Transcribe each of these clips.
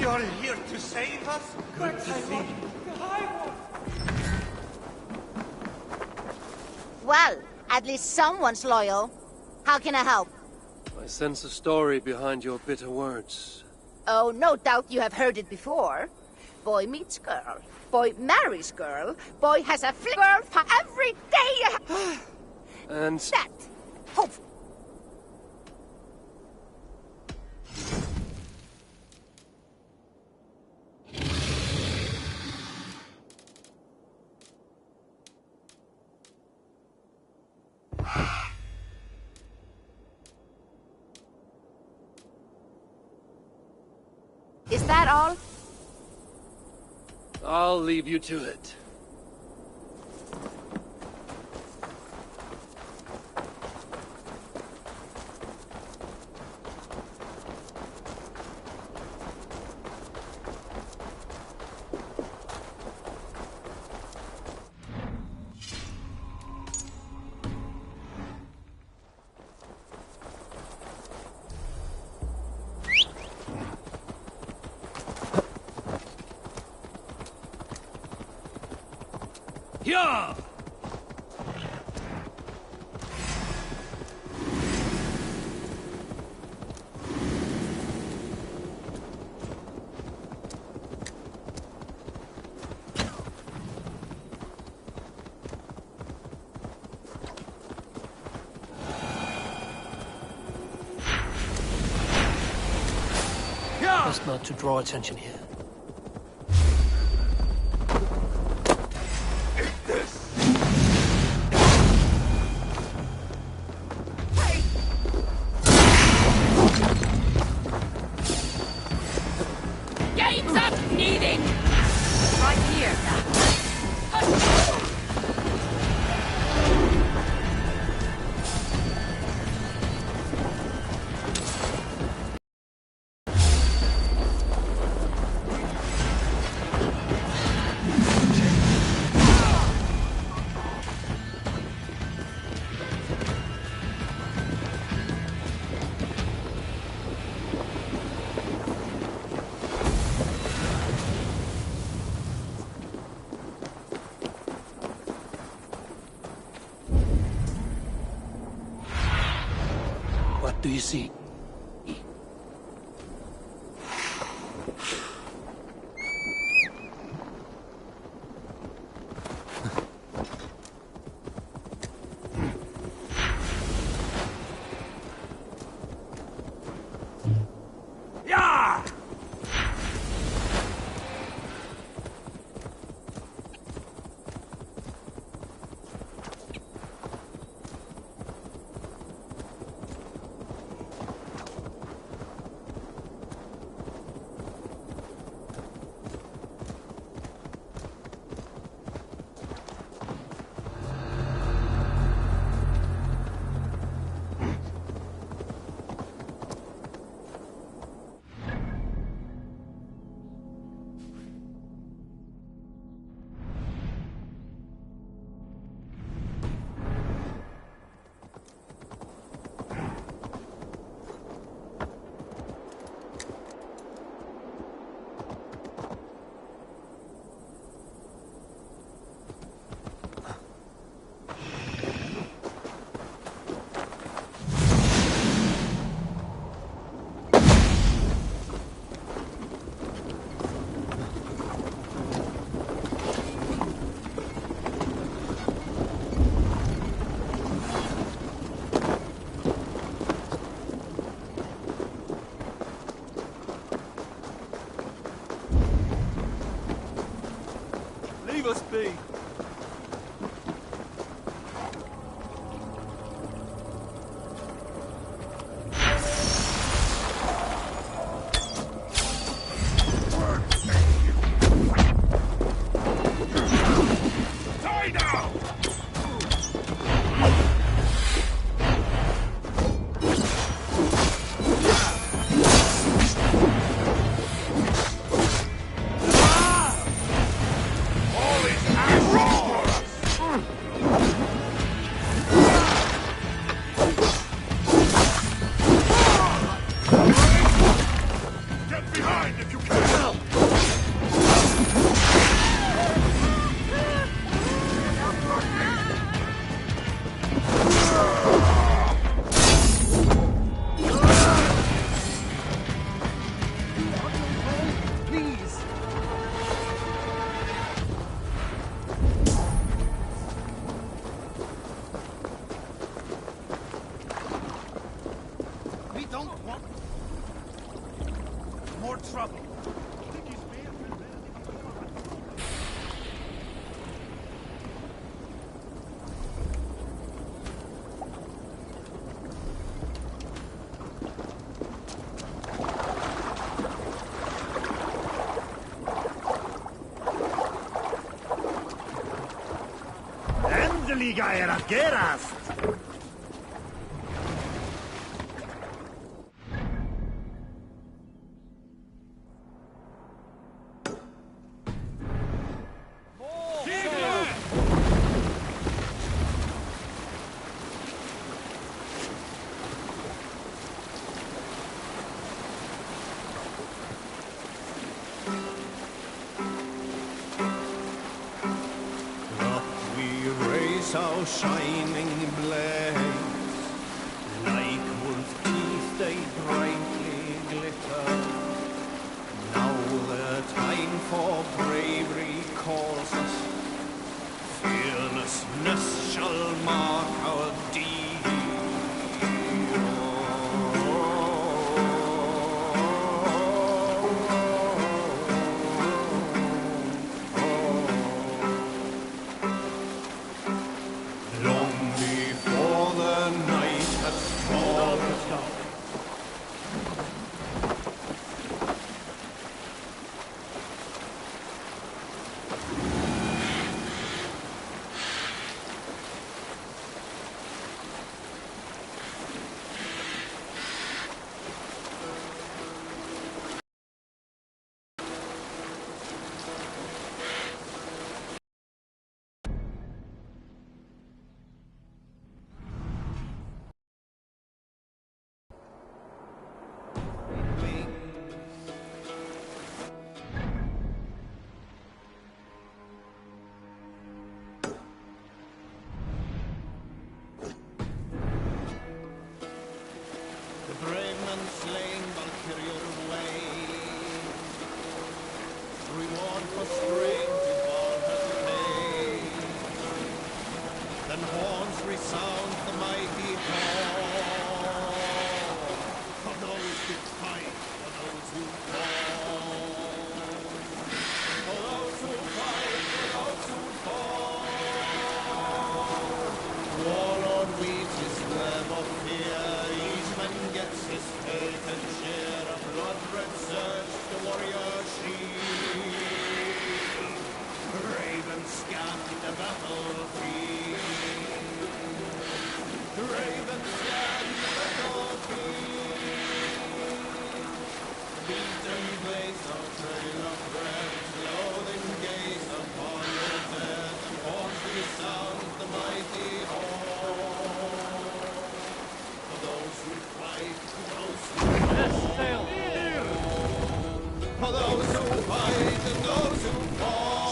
You're here to save us? Good to see you. Well, at least someone's loyal. How can I help? I sense a story behind your bitter words. Oh, no doubt you have heard it before. Boy meets girl. Boy marries girl. Boy has a girl for every day. And... that. Hope. Is that all? I'll leave you to it. Yeah! Best not to draw attention here. What do you see? Leave us be. All is ash! don't want more trouble. Endeliga er att gerast! Our shining blaze, like wolf teeth they brightly glitter. Now the time for bravery calls us. Fearlessness shall mark our deed.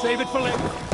Save it for later.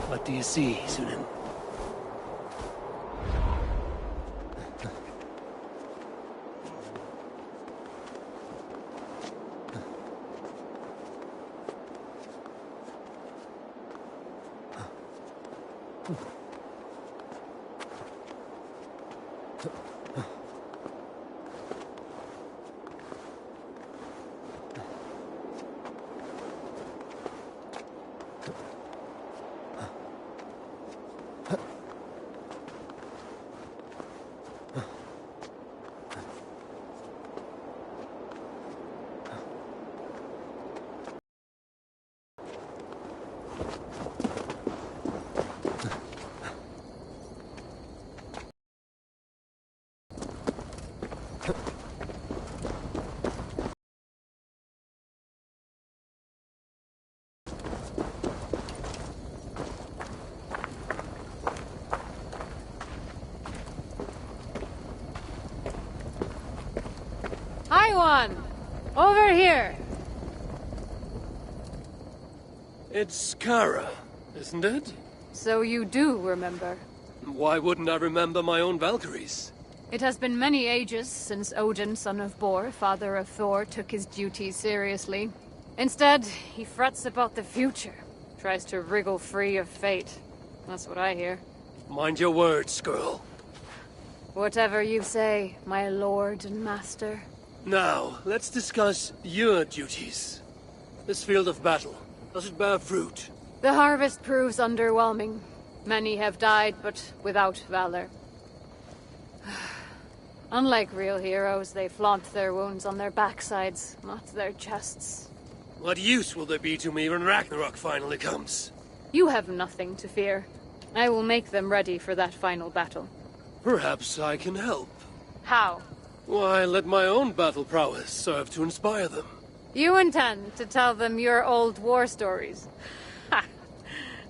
What do you see, Sunan? Hi, one! Over here! It's Kara, isn't it? So you do remember. Why wouldn't I remember my own Valkyries? It has been many ages since Odin, son of Bor, father of Thor, took his duties seriously. Instead, he frets about the future. Tries to wriggle free of fate. That's what I hear. Mind your words, girl. Whatever you say, my lord and master. Now, let's discuss your duties. This field of battle, does it bear fruit? The harvest proves underwhelming. Many have died, but without valor. Unlike real heroes, they flaunt their wounds on their backsides, not their chests. What use will there be to me when Ragnarok finally comes? You have nothing to fear. I will make them ready for that final battle. Perhaps I can help. How? Why, let my own battle prowess serve to inspire them. You intend to tell them your old war stories? Ha!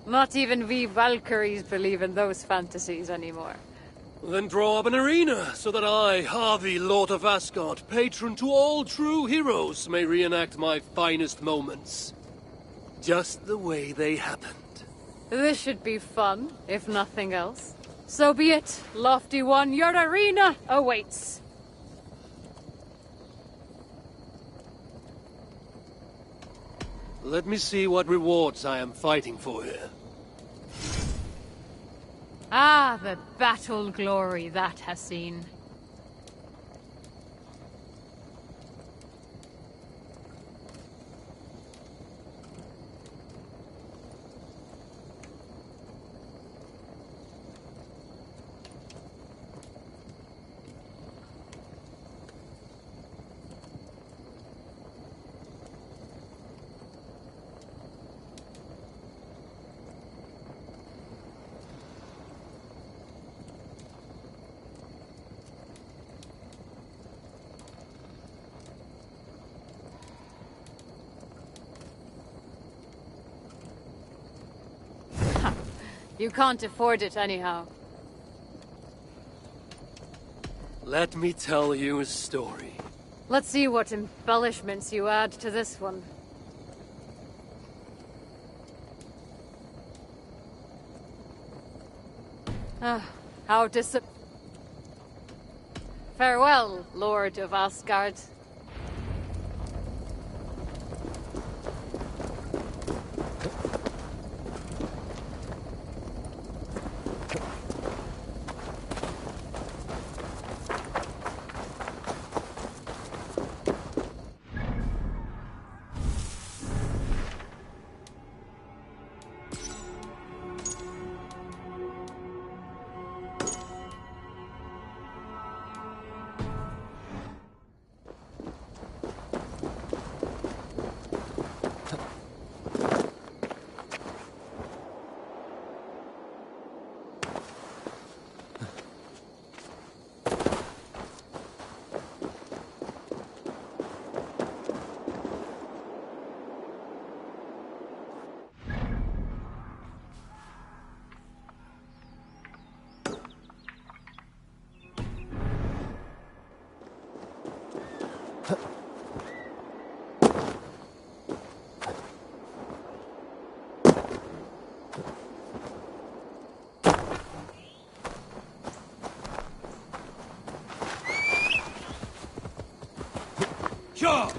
Not even we Valkyries believe in those fantasies anymore. Then draw up an arena, so that I, Harvey, Lord of Asgard, patron to all true heroes, may reenact my finest moments. Just the way they happened. This should be fun, if nothing else. So be it, Lofty One, your arena awaits. Let me see what rewards I am fighting for here. Ah, the battle glory that has seen. You can't afford it anyhow. Let me tell you a story. Let's see what embellishments you add to this one. How Farewell, Lord of Asgard. Sure!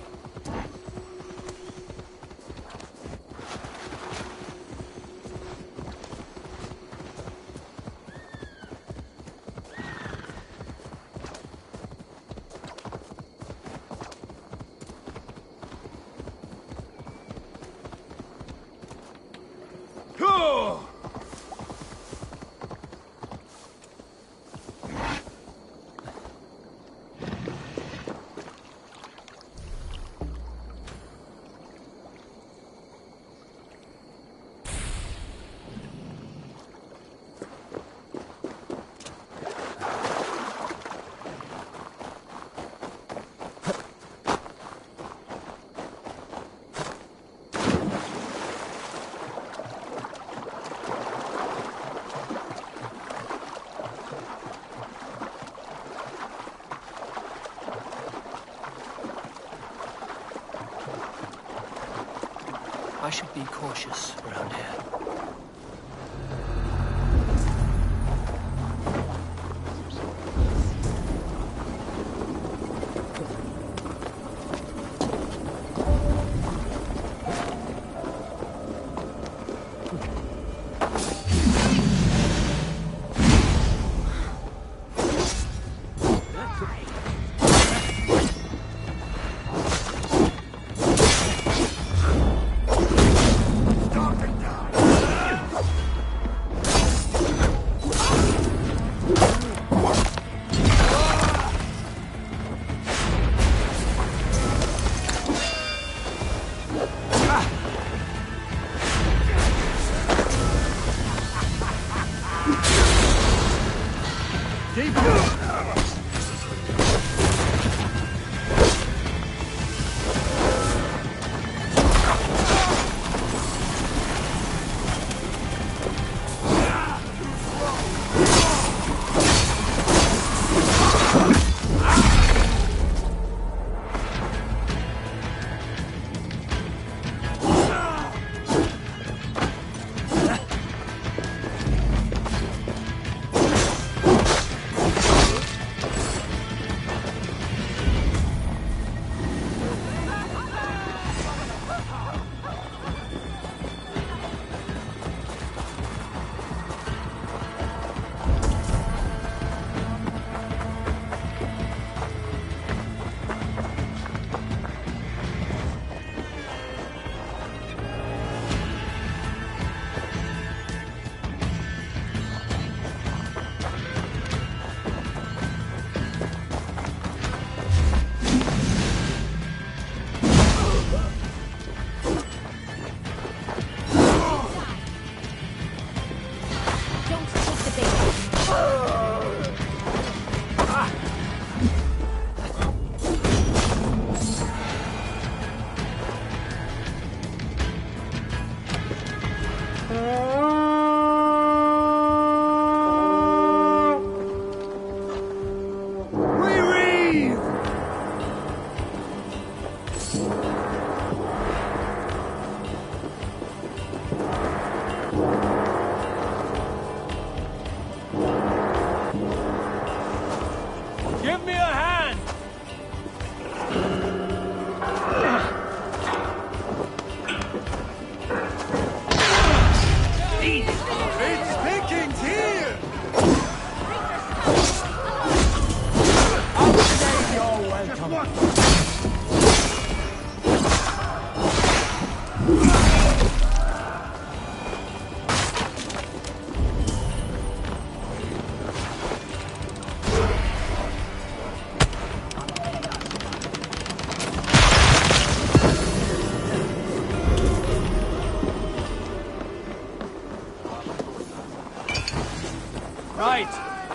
I should be cautious around here. Stop it now!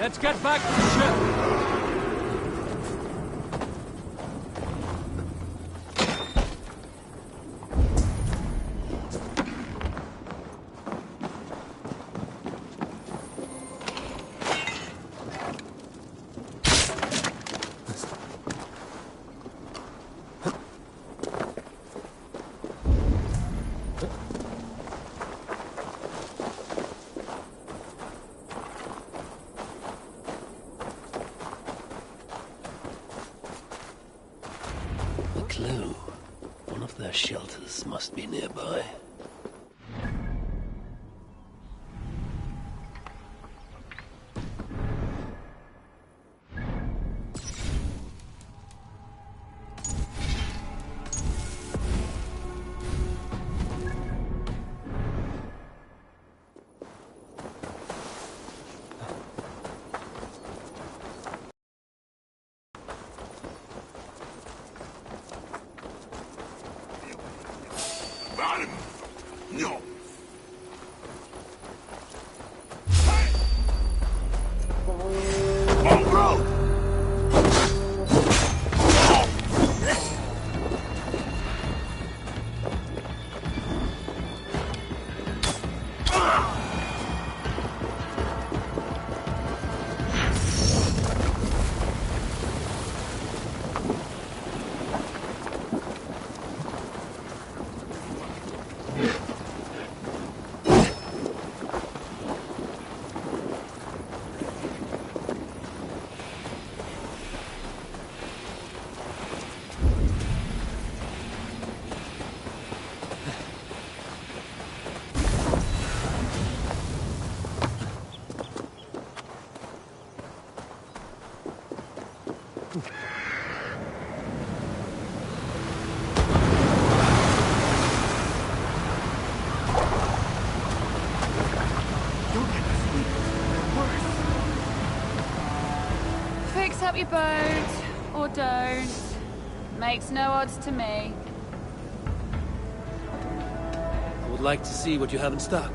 Let's get back to the ship! Clue. One of their shelters must be nearby. No. Oh, bro! Fix up your boat, or don't. Makes no odds to me. I would like to see what you have in stock.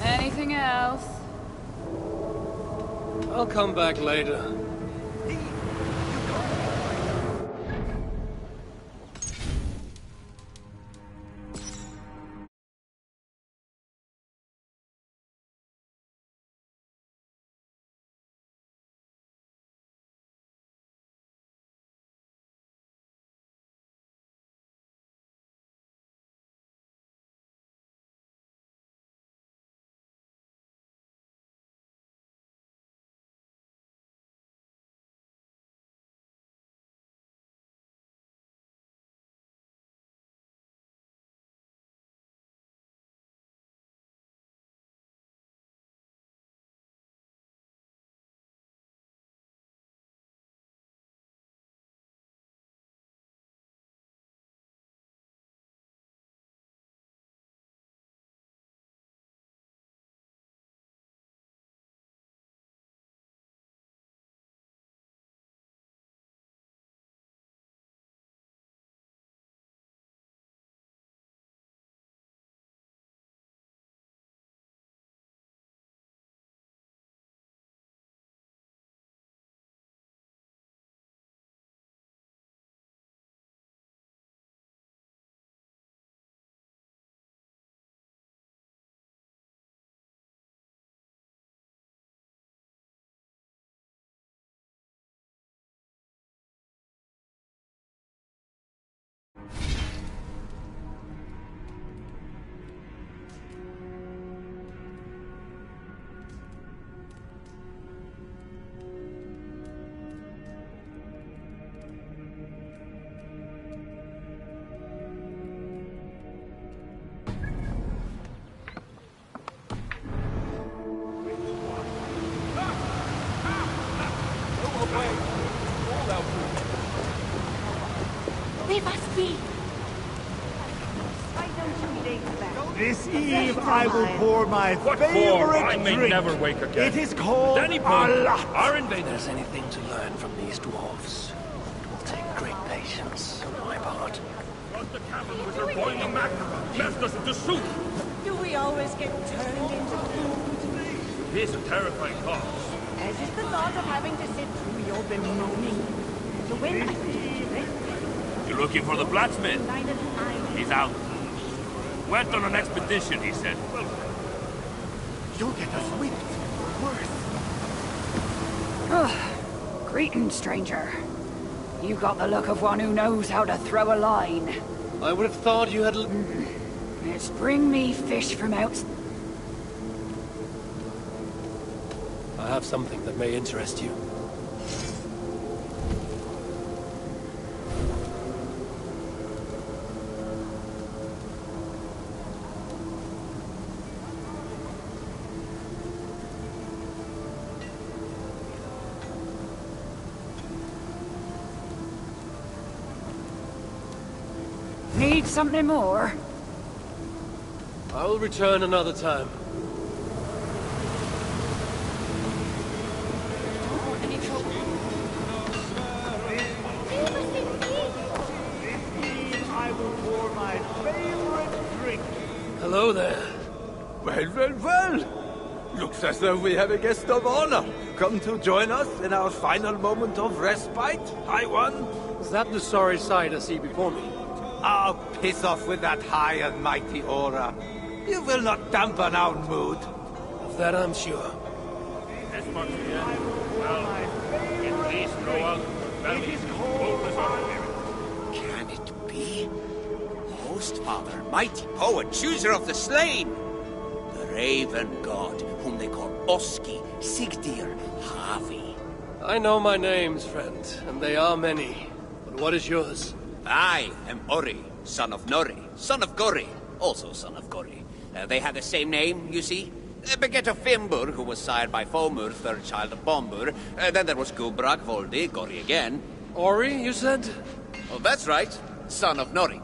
Anything else? I'll come back later. This eve I will pour my favorite I may drink. never wake again. It is called At any point, Allah. our If invaders. there's anything to learn from these dwarves, it will take great patience on my part. Got the cavern with her boiling Ragnarok. Left us into soup. Do we always get turned into food? It is a terrifying thought. As is the thought of having to sit through your bemoaning. So when I You're looking for the blacksmith? He's out. Went on an expedition, he said. Well, You'll get us whipped. Worse. Greeting, stranger. You got the look of one who knows how to throw a line. I would have thought you had... It's bring me fish from out... I have something that may interest you. Need something more? I will return another time. I will pour my favorite drink. Hello there. Well. Looks as though we have a guest of honor. Come to join us in our final moment of respite, High One. Is that the sorry sight I see before me? Ah, piss off with that high and mighty aura. You will not dampen our mood. Of that I'm sure. this much again. Well, at least grow out of belly. Bold as our Can it be? Host Father, mighty poet, chooser of the slain. The Raven God, whom they call Oski, Sigdir, Havi. I know my names, friend, and they are many. But what is yours? I am Ori, son of Nori, son of Gori, also son of Gori. They had the same name, you see. Beget of Fimbur, who was sired by Fomur, third child of Bombur. Then there was Gubrak, Voldi, Gori again. Ori, you said? Oh, that's right, son of Nori.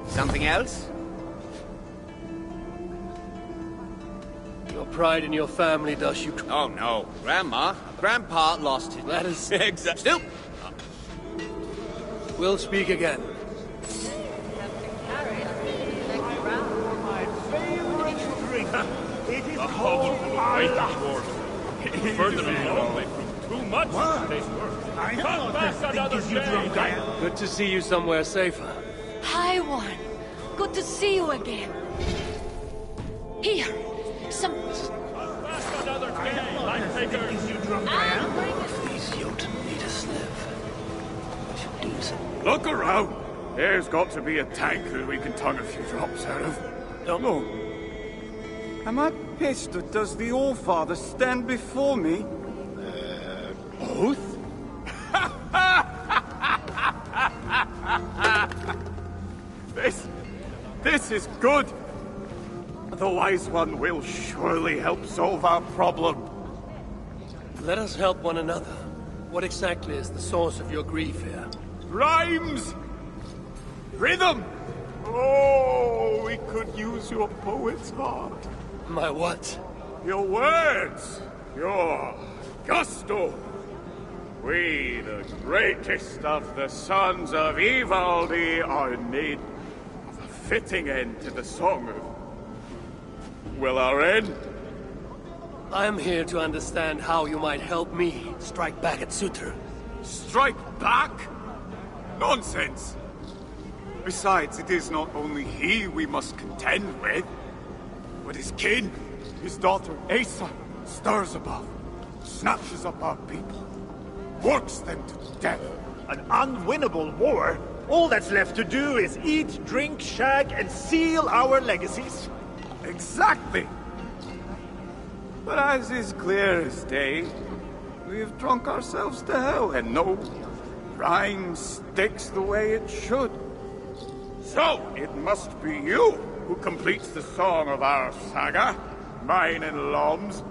Something else? Your pride in your family does you... Oh, no. Grandpa lost it. That is... Exactly. Still. We'll speak again. My favorite drink. It is A called hovel full of weight Allah. dwarves. Further along, they prove too much to taste worse. I am Come not back as another thick as you drunk I day. am. Good to see you somewhere safer. Hi, One. Good to see you again. Here, some... Back another day, light taker. Is you drunk I am? These Jotun need us live. We should do so. Look around. There's got to be a tank that we can tongue a few drops out of. Don't know. Am I pissed or does the All-Father stand before me? Both? This is good. The Wise One will surely help solve our problem. Let us help one another. What exactly is the source of your grief here? Rhymes! Rhythm! Oh, we could use your poet's heart. My what? Your words! Your gusto! We, the greatest of the sons of Ivaldi, are in need of a fitting end to the song of... Well, our end? I'm here to understand how you might help me strike back at Sutra. Strike back? Nonsense! Besides, it is not only he we must contend with, but his kin. His daughter Asa stirs above, snatches up our people, works them to death. An unwinnable war? All that's left to do is eat, drink, shag, and seal our legacies. Exactly! But as is clear as day, we have drunk ourselves to hell, and no rhyme sticks the way it should. So, it must be you who completes the song of our saga, mine and Lom's.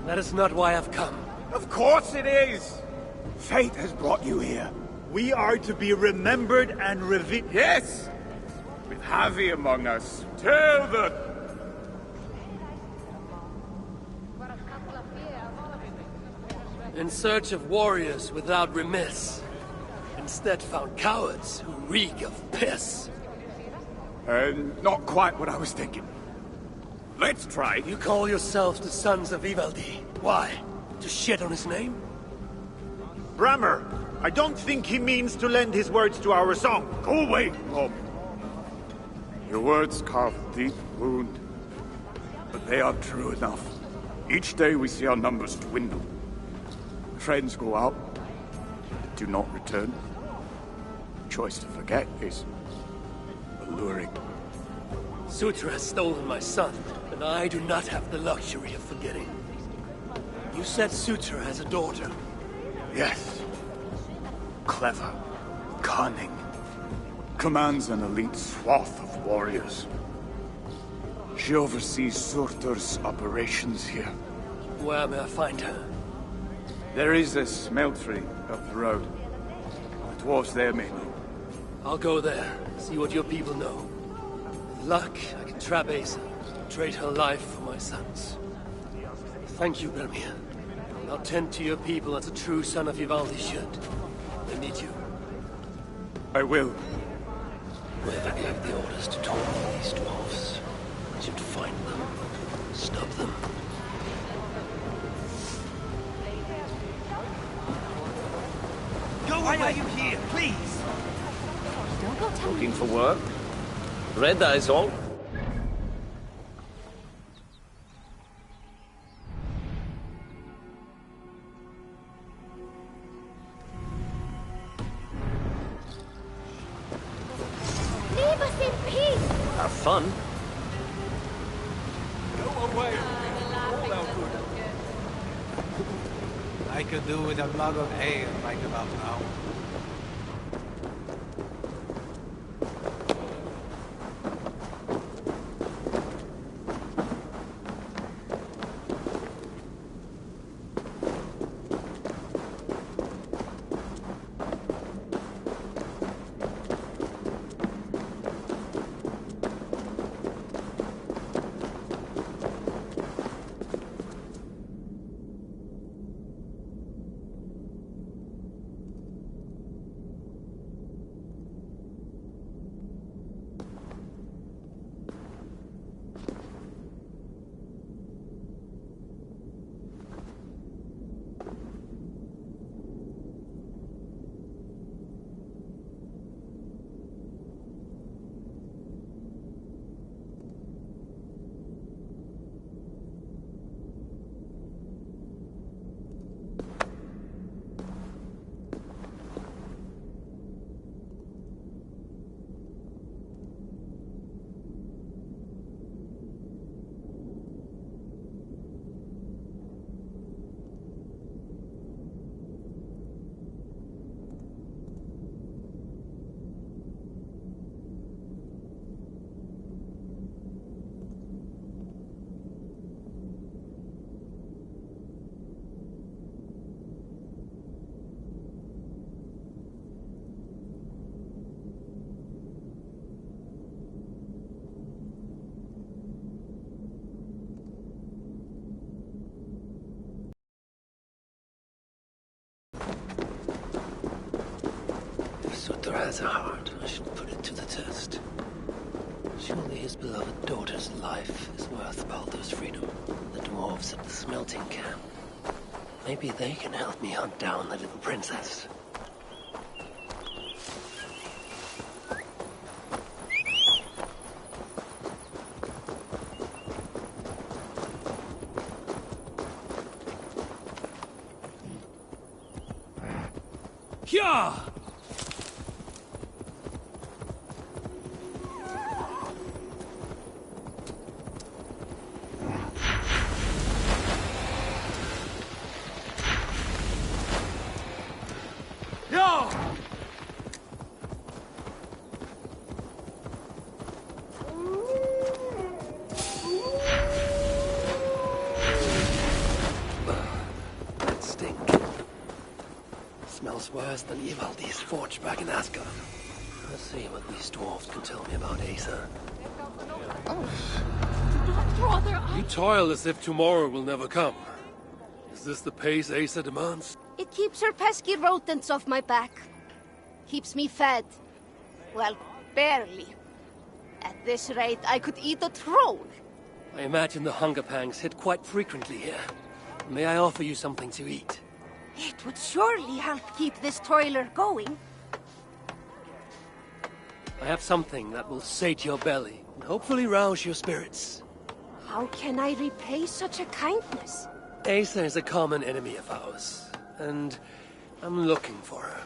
That is not why I've come. Of course it is! Fate has brought you here. We are to be remembered and revered. Yes! With Javi among us, tell the... In search of warriors without remiss. Instead found cowards who reek of piss. Not quite what I was thinking. Let's try. You call yourselves the Sons of Ivaldi. Why? To shit on his name? Brammer, I don't think he means to lend his words to our song. Go away, Rob. Your words carve a deep wound, but they are true enough. Each day we see our numbers dwindle. Friends go out, but do not return. The choice to forget is alluring. Sutra has stolen my son, and I do not have the luxury of forgetting. You said Sutra has a daughter. Yes. Clever. Cunning. Commands an elite swath of warriors. She oversees Surtur's operations here. Where may I find her? There is a smeltery up the road. The dwarves there may know. I'll go there, see what your people know. With luck, I can trap Asa, trade her life for my son's. Thank you, Bermir. I'll tend to your people as a true son of Ivaldi should. I need you. I will. Whoever gave the orders to torment these dwarves should find them, stop them. Why are you here, please? Don't go tell Looking for work? Red eyes all? Leave us in peace! Have fun. Go away. I could do with a mug of ale right about now. Sutra has a heart. I should put it to the test. Surely his beloved daughter's life is worth Baldur's freedom. The dwarves at the smelting camp. Maybe they can help me hunt down the little princess. Yeah! That stink. Smells worse than Ivaldi's forge back in Asgard. Let's see what these dwarves can tell me about Asa. You toil as if tomorrow will never come. Is this the pace Asa demands? It keeps her pesky rodents off my back. Keeps me fed. Well, barely. At this rate, I could eat a troll. I imagine the hunger pangs hit quite frequently here. May I offer you something to eat? It would surely help keep this toiler going. I have something that will sate your belly and hopefully rouse your spirits. How can I repay such a kindness? Asa is a common enemy of ours, and I'm looking for her.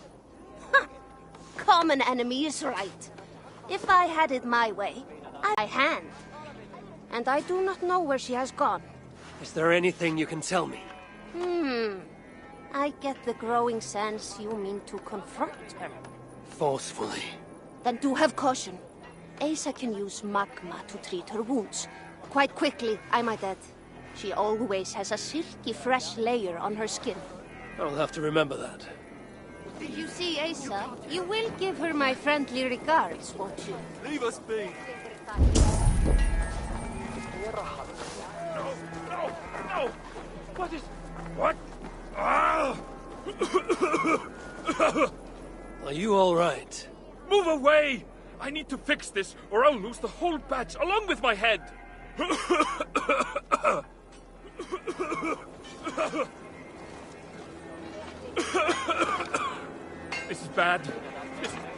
Common enemy is right. If I had it my way, I hand. And I do not know where she has gone. Is there anything you can tell me? I get the growing sense you mean to confront her. Forcefully. Then do have caution. Asa can use magma to treat her wounds. Quite quickly, I might add. She always has a silky fresh layer on her skin. I'll have to remember that. If you see Asa, you will give her my friendly regards, won't you? Leave us be. No! What is... What? Ah! Are you all right? Move away! I need to fix this, or I'll lose the whole batch, along with my head! This is bad.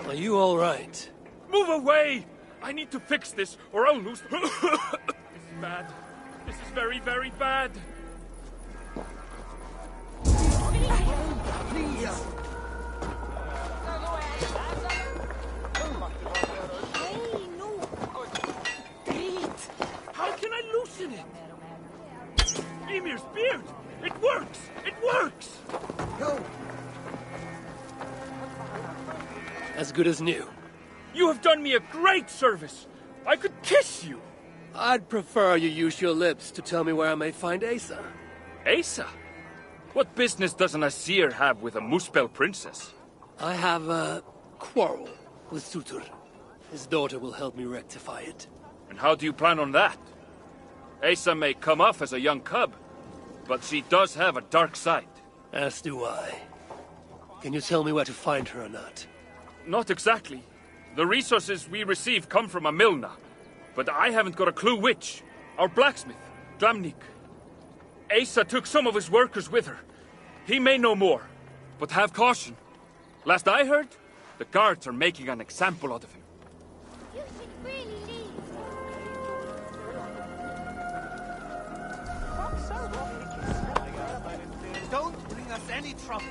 Are you all right? Move away! I need to fix this, or I'll lose... This is bad. This is very, very bad. How can I loosen it? Emir's beard! It works! It works! Go! As good as new. You have done me a great service! I could kiss you! I'd prefer you use your lips to tell me where I may find Asa. Asa? What business does an Asir have with a Muspel princess? I have a quarrel with Sutur. His daughter will help me rectify it. And how do you plan on that? Asa may come off as a young cub, but she does have a dark side. As do I. Can you tell me where to find her or not? Not exactly. The resources we receive come from a Milna, but I haven't got a clue which. Our blacksmith, Glamnik. Asa took some of his workers with her. He may know more, but have caution. Last I heard, the guards are making an example out of him. You should really leave. Don't bring us any trouble.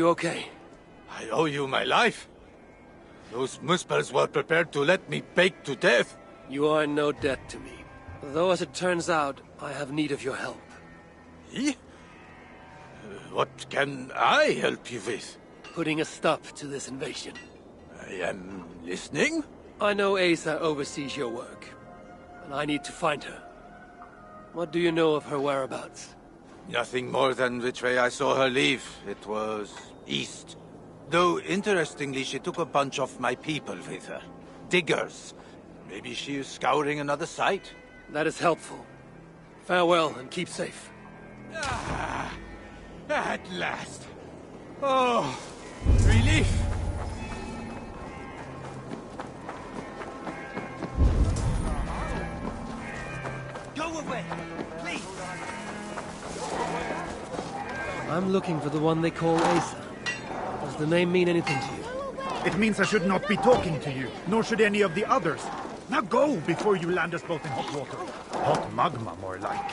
you okay? I owe you my life. Those Muspels were prepared to let me bake to death. You are in no debt to me. Though, as it turns out, I have need of your help. Eh? What can I help you with? Putting a stop to this invasion. I am listening. I know Asa oversees your work, and I need to find her. What do you know of her whereabouts? Nothing more than which way I saw her leave. It was east. Though, interestingly, she took a bunch of my people with her. Diggers. Maybe she is scouring another site? That is helpful. Farewell, and keep safe. At last. Oh, relief. Go away, please. I'm looking for the one they call Asa. Does the name mean anything to you? It means I should not be talking to you, nor should any of the others. Now go, before you land us both in hot water. Hot magma, more like.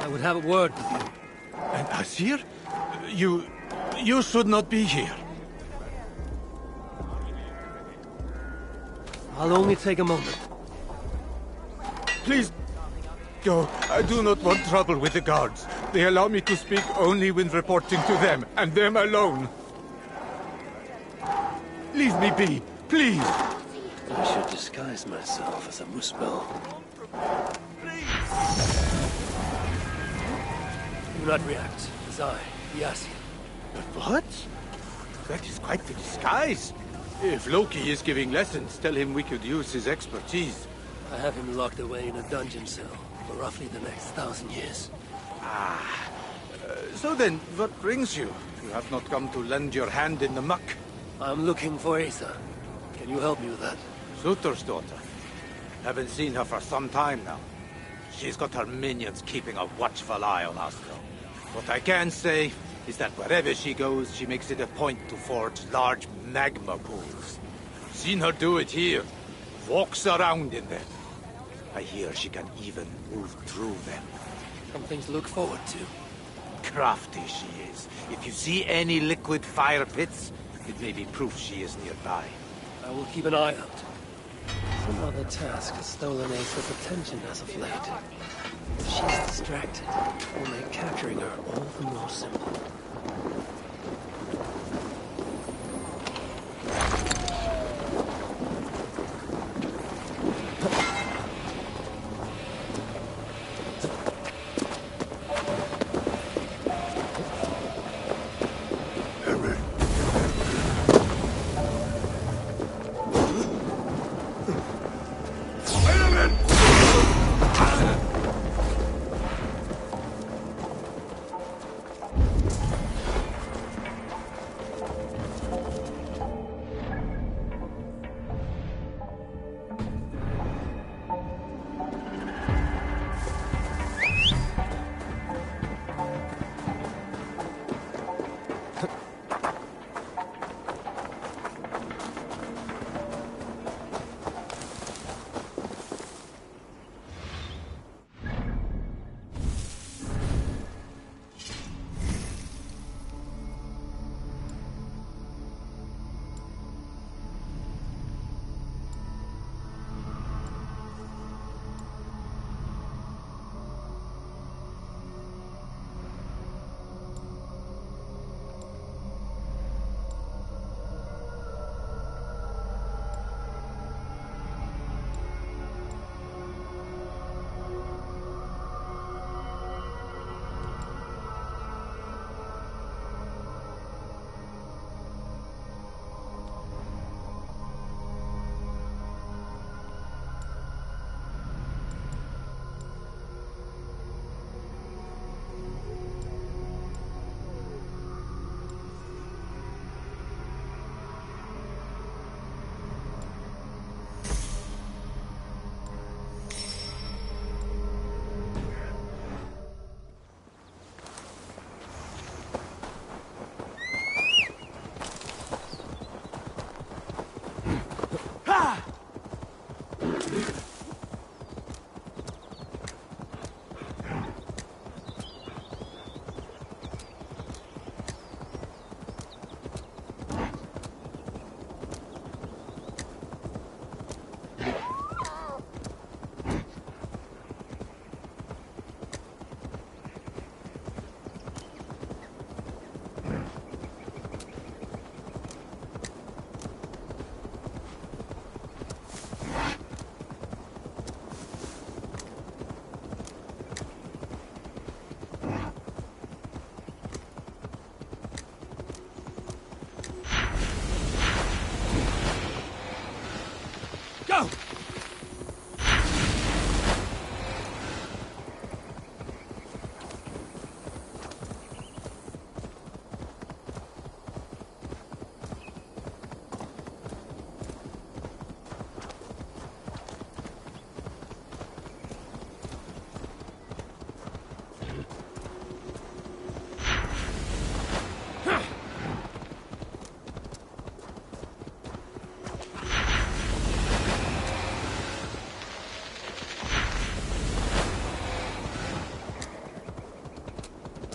I would have a word with you. And Asir? You should not be here. I'll only take a moment. Please, go. I do not want trouble with the guards. They allow me to speak only when reporting to them, and them alone. Leave me be, please. I should disguise myself as a Muspel. Do not react, as I, Yasir. But what? That is quite the disguise. If Loki is giving lessons, tell him we could use his expertise. I have him locked away in a dungeon cell for roughly the next 1,000 years. So then, what brings you? You have not come to lend your hand in the muck. I'm looking for Asa. Can you help me with that? Sutor's daughter. Haven't seen her for some time now. She's got her minions keeping a watchful eye on us, though. What I can say is that wherever she goes, she makes it a point to forge large magma pools. Seen her do it here. Walks around in them. I hear she can even move through them. Something to look forward to. Crafty she is. If you see any liquid fire pits, it may be proof she is nearby. I will keep an eye out. Some other task has stolen Asa's attention as of late. If she's distracted, it will make capturing her all the more simple.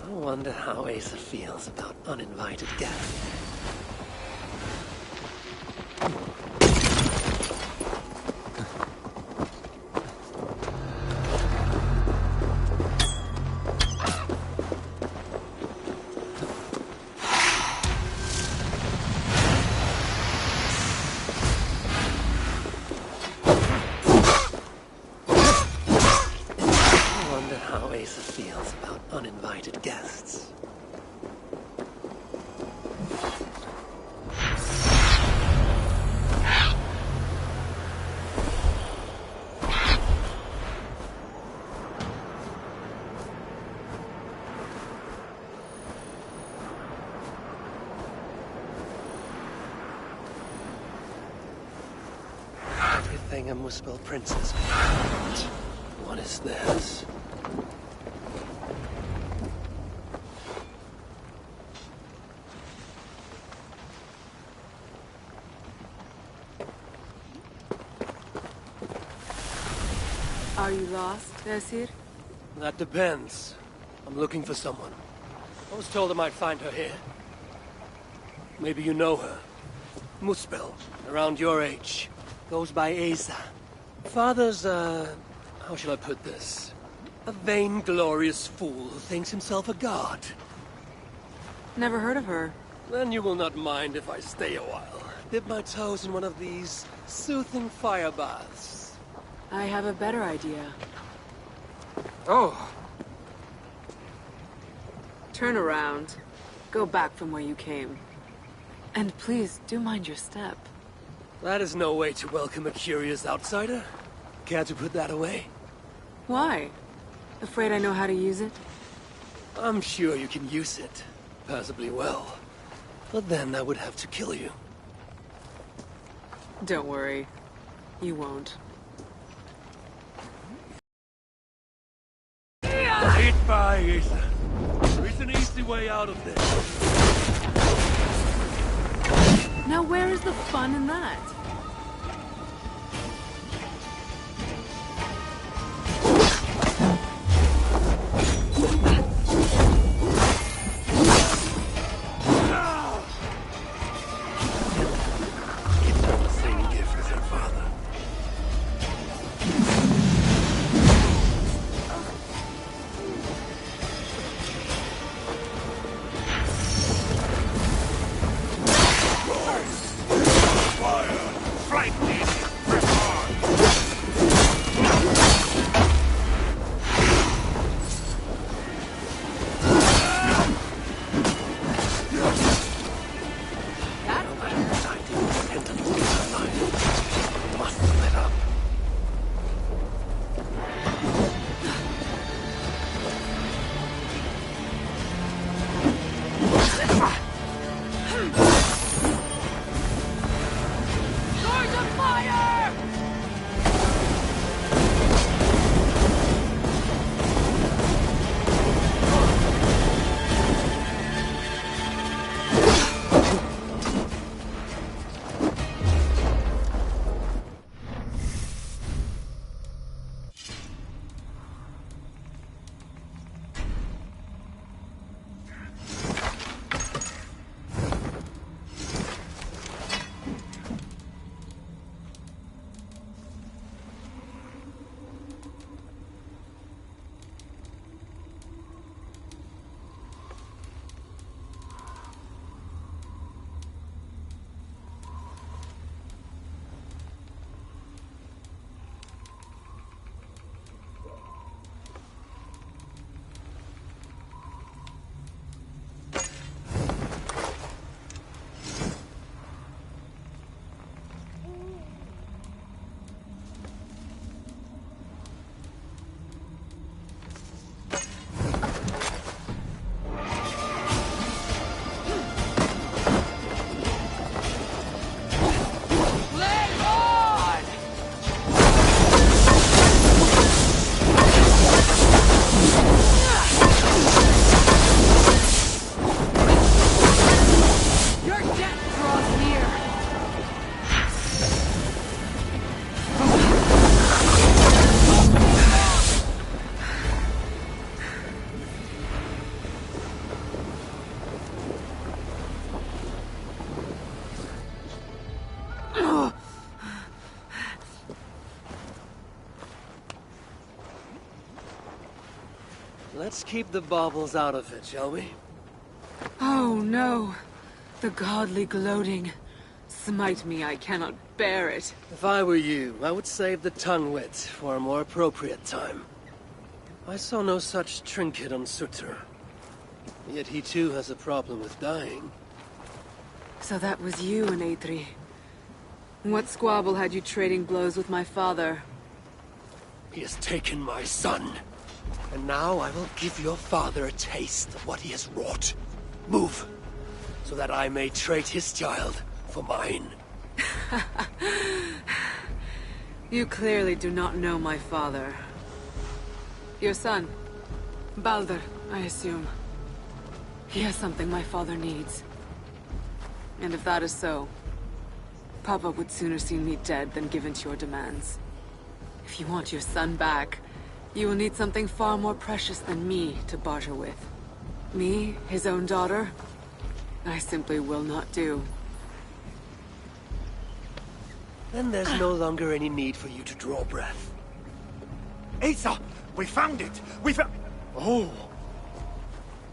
I wonder how Asa feels about uninvited guests. I wonder how Asa feels about uninvited guests. Everything a Muspel princess wants. What is this? Are you lost, Esir? That depends. I'm looking for someone. I was told I might find her here. Maybe you know her. Muspel, around your age. Goes by Asa. Father's, how shall I put this? A vainglorious fool who thinks himself a god. Never heard of her. Then you will not mind if I stay a while. Dip my toes in one of these soothing fire baths. I have a better idea. Oh. Turn around. Go back from where you came. And please, do mind your step. That is no way to welcome a curious outsider. Care to put that away? Why? Afraid I know how to use it? I'm sure you can use it. Passably well. But then I would have to kill you. Don't worry. You won't. Hit by Asa. There is an easy way out of this. Now where is the fun in that? It's not the same gift as her father. Fire! keep the baubles out of it, shall we? Oh no. The godly gloating. Smite me, I cannot bear it. If I were you, I would save the tongue wit for a more appropriate time. I saw no such trinket on Sutter. Yet he too has a problem with dying. So that was you and Eitri. What squabble had you trading blows with my father? He has taken my son. And now I will give your father a taste of what he has wrought. Move, so that I may trade his child for mine. You clearly do not know my father. Your son, Baldur, I assume. He has something my father needs. And if that is so, Papa would sooner see me dead than give in to your demands. If you want your son back, you will need something far more precious than me to barter with. Me, his own daughter? I simply will not do. Then there's no longer any need for you to draw breath. Asa! We found it! We found... Oh!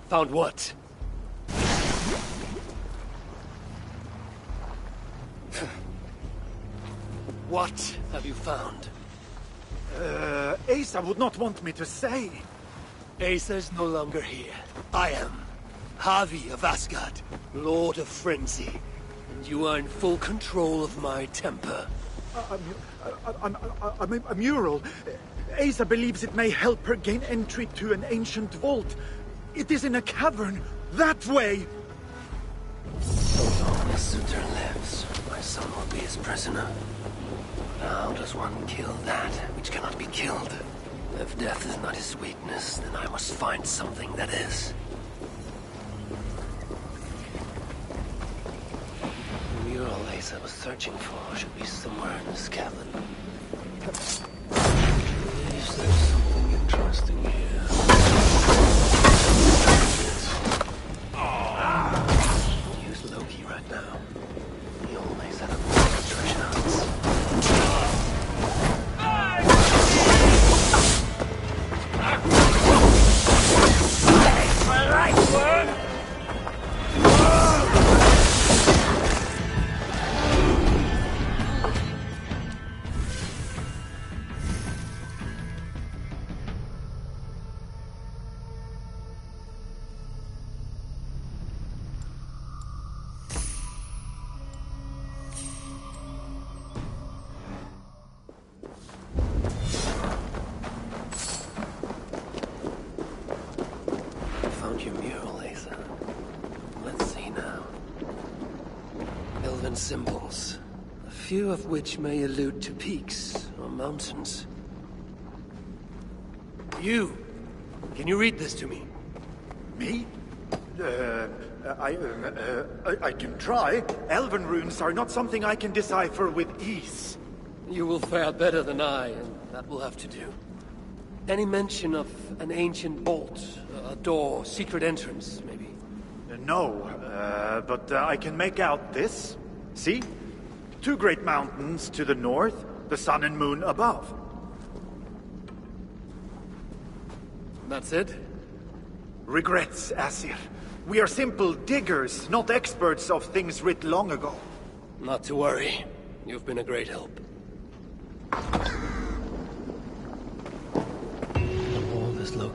Found what? What have you found? Asa would not want me to say. Asa is no longer here. I am. Havi of Asgard, Lord of Frenzy. And you are in full control of my temper. A mural. Asa believes it may help her gain entry to an ancient vault. It is in a cavern. That way! So long as Sutter lives, my son will be his prisoner. How does one kill that which cannot be killed? If death is not his weakness, then I must find something that is. The mural Asa was searching for should be somewhere in this cavern. Believes there's something interesting here. Use Loki right now. He always had a treasure hunts. Symbols, a few of which may allude to peaks or mountains. You! Can you read this to me? Me? I can try. Elven runes are not something I can decipher with ease. You will fare better than I, and that will have to do. Any mention of an ancient vault, a door, secret entrance, maybe? No, but I can make out this. See? 2 great mountains to the north, the sun and moon above. That's it? Regrets, Asir. We are simple diggers, not experts of things writ long ago. Not to worry. You've been a great help. The wall is low.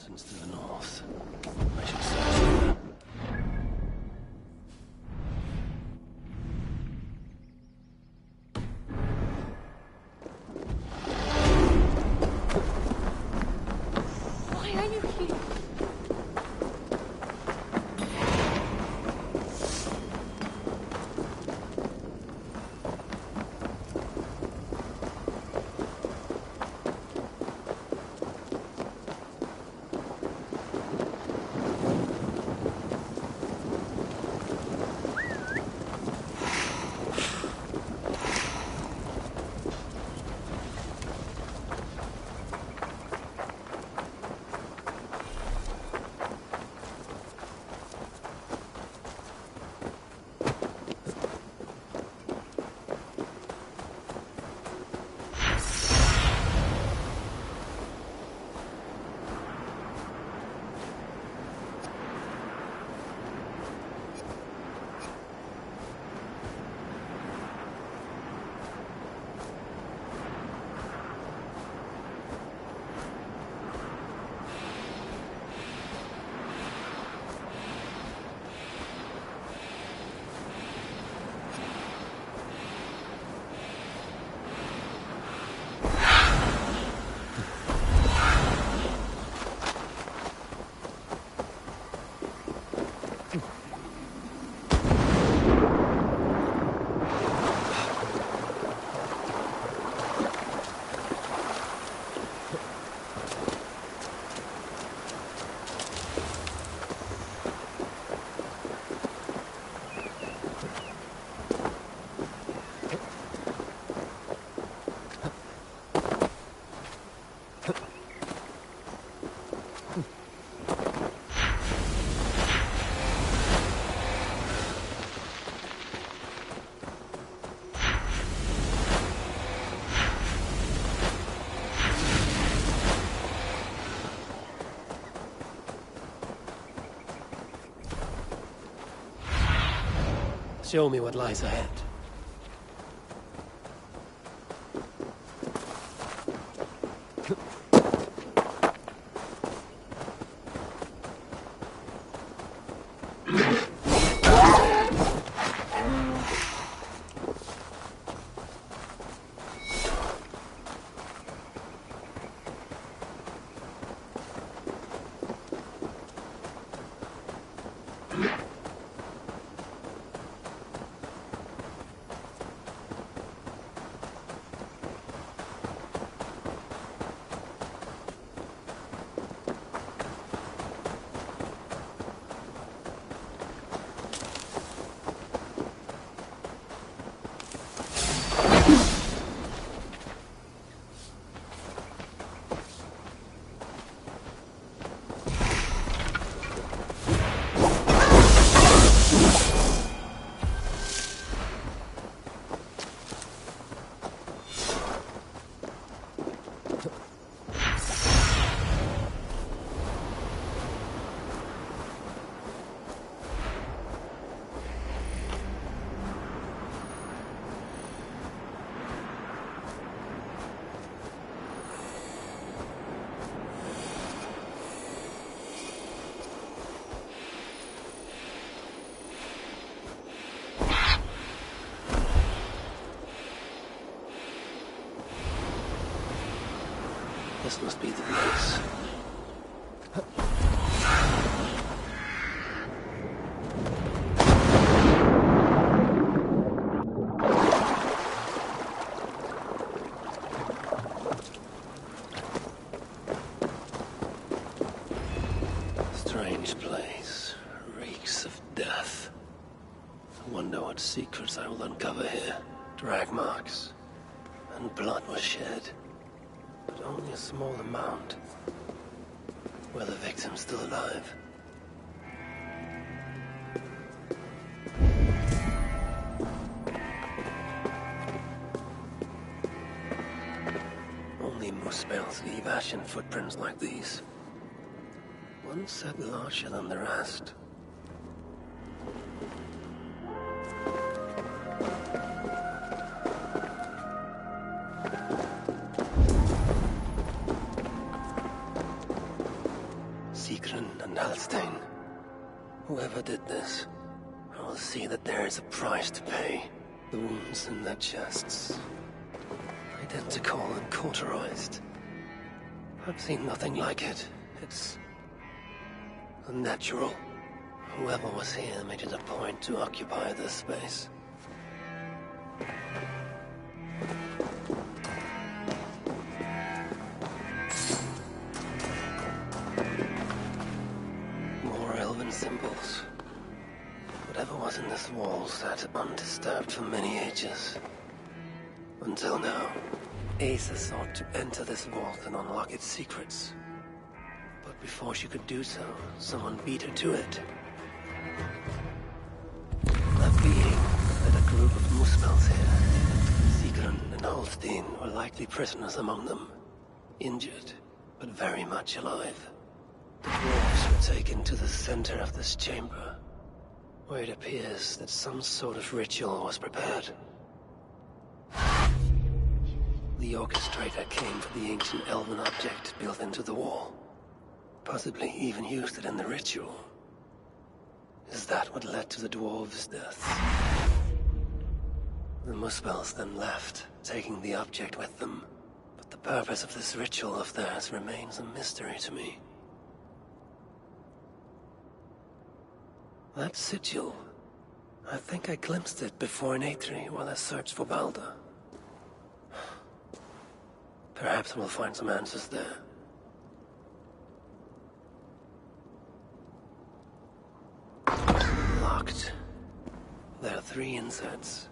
mountains to the north. I should search there. Why are you here? Show me what lies ahead. This must be the place. Strange place. Reeks of death. I wonder what secrets I will uncover here. Drag marks. And blood was shed. But only a small amount. Were the victims still alive? Only moose bells leave ashen footprints like these. One set larger than the rest. whoever did this, I will see that there is a price to pay. The wounds in their chests. Identical and cauterized. I've seen nothing like it. It's unnatural. Whoever was here made it a point to occupy this space. More elven symbols. Whatever was in this wall sat undisturbed for many ages. Until now. Asa sought to enter this vault and unlock its secrets. But before she could do so, someone beat her to it. That being led a group of Muspels here. Sigrun and Holstein were likely prisoners among them. Injured, but very much alive. The dwarves were taken to the center of this chamber, where it appears that some sort of ritual was prepared. The orchestrator came for the ancient elven object built into the wall. Possibly even used it in the ritual. Is that what led to the dwarves' deaths? The Muspels then left, taking the object with them. But the purpose of this ritual of theirs remains a mystery to me. That sigil. I think I glimpsed it before in Aetri while I searched for Balder. Perhaps we'll find some answers there. Locked. There are 3 inserts.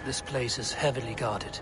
This place is heavily guarded.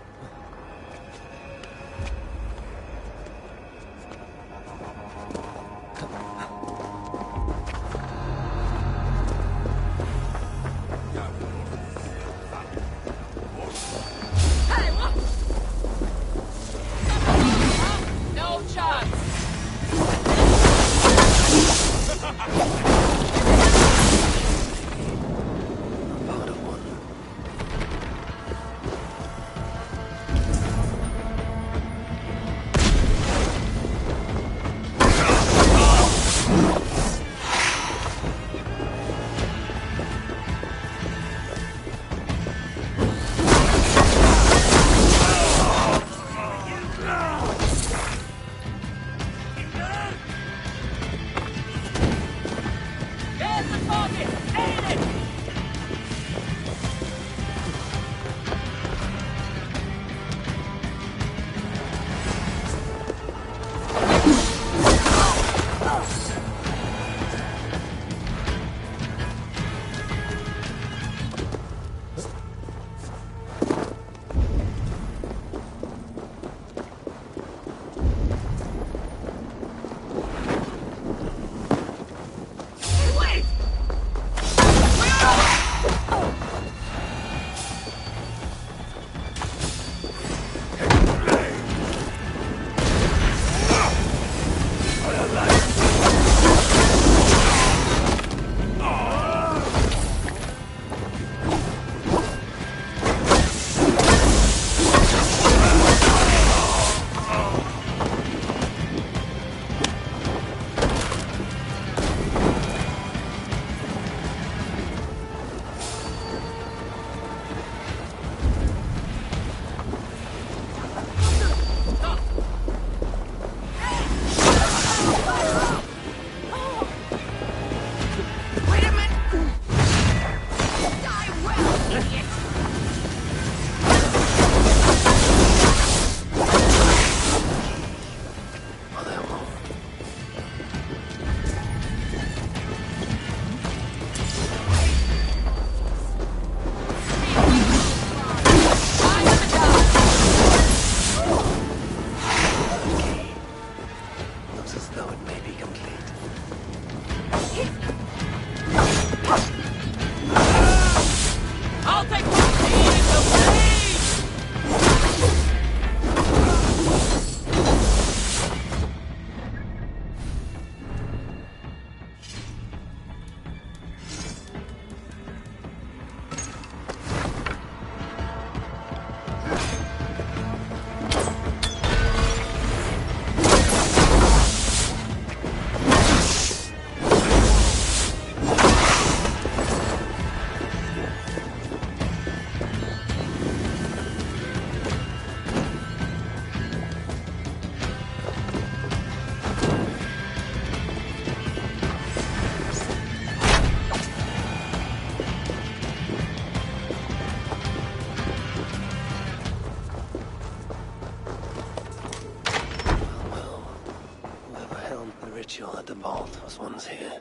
One's here.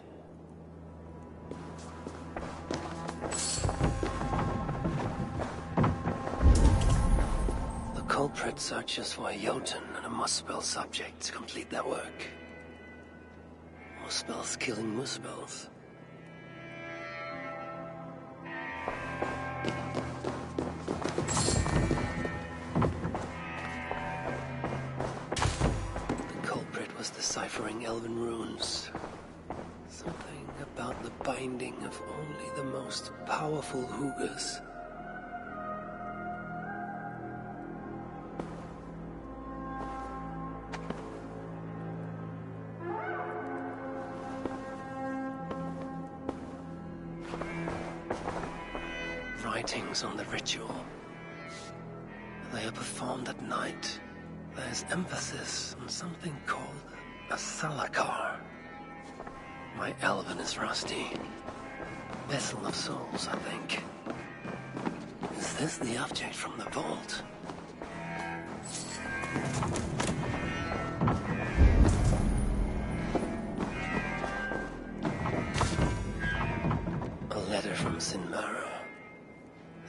The culprit searches for a Jotun and a Muspel subject to complete their work. Muspels killing Muspels. The culprit was deciphering elven runes. Something about the binding of only the most powerful Hoogers. Writings on the ritual. They are performed at night. There's emphasis on something called a salakar. My elven is rusty. Vessel of souls, I think. Is this the object from the vault? A letter from Sinmara.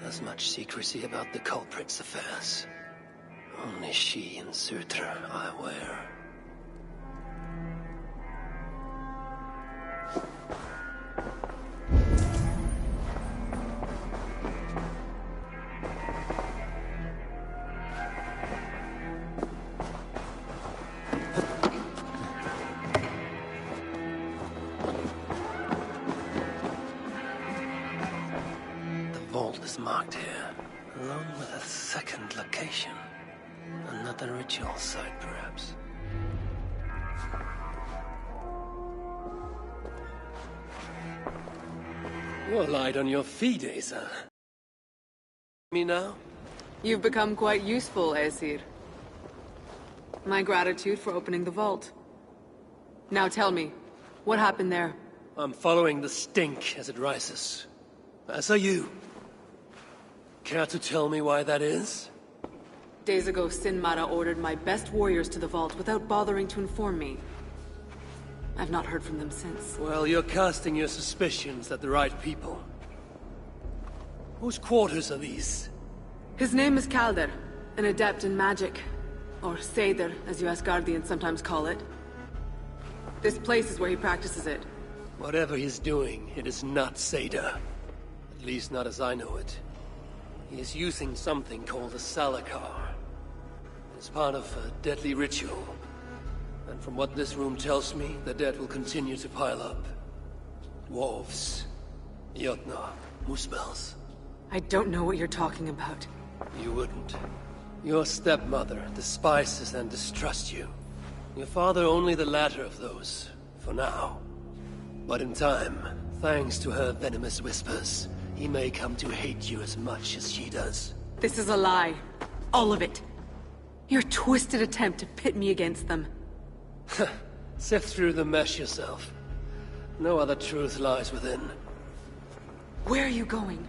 As much secrecy about the culprit's affairs. Only she and Surtr are aware. Is marked here, along with a second location. Another ritual site, perhaps. You're light on your feet, Asa. Me now? You've become quite useful, Aesir. My gratitude for opening the vault. Now tell me, what happened there? I'm following the stink as it rises. As are you. Care to tell me why that is? Days ago, Sinmara ordered my best warriors to the vault without bothering to inform me. I've not heard from them since. Well, you're casting your suspicions at the right people. Whose quarters are these? His name is Kalder, an adept in magic. Or Seder, as you Asgardians sometimes call it. This place is where he practices it. Whatever he's doing, it is not Seder. At least not as I know it. He is using something called a Salakar. It's part of a deadly ritual. And from what this room tells me, the dead will continue to pile up. Dwarves, Jotnar, Muspels. I don't know what you're talking about. You wouldn't. Your stepmother despises and distrusts you. Your father only the latter of those, for now. But in time, thanks to her venomous whispers, he may come to hate you as much as she does. This is a lie. All of it. Your twisted attempt to pit me against them. Sift through the mesh yourself. No other truth lies within. Where are you going?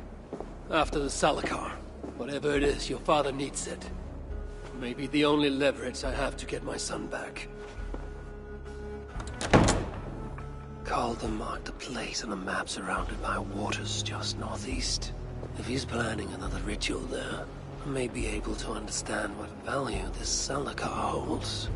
After the Salakar. Whatever it is, your father needs it. Maybe the only leverage I have to get my son back. Calder marked a place on a map surrounded by waters just northeast. If he's planning another ritual there, I may be able to understand what value this Salakar holds.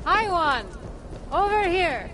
Hi, one! Over here!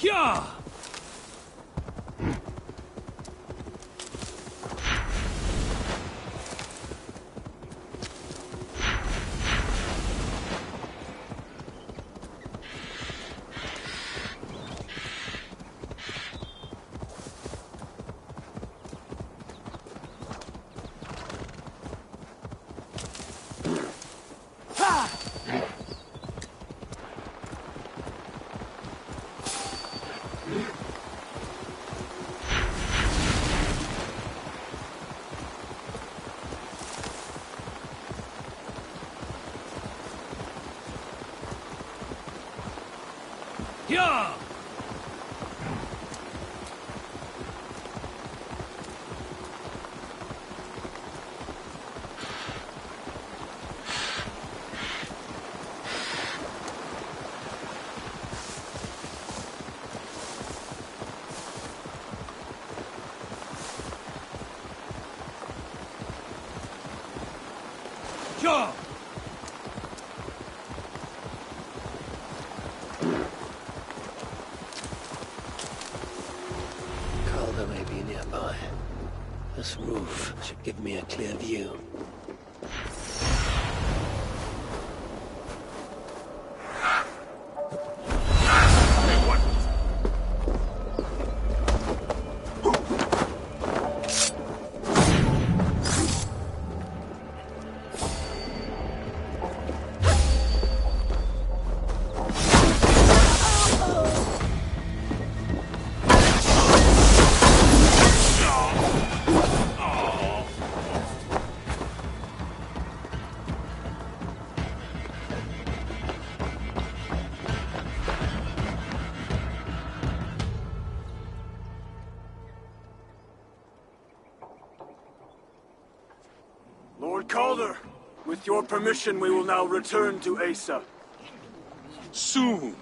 Kya! Yeah! Yeah! Calder may be nearby. This roof should give me a clear view. Lord Calder, with your permission, we will now return to Asa. Soon.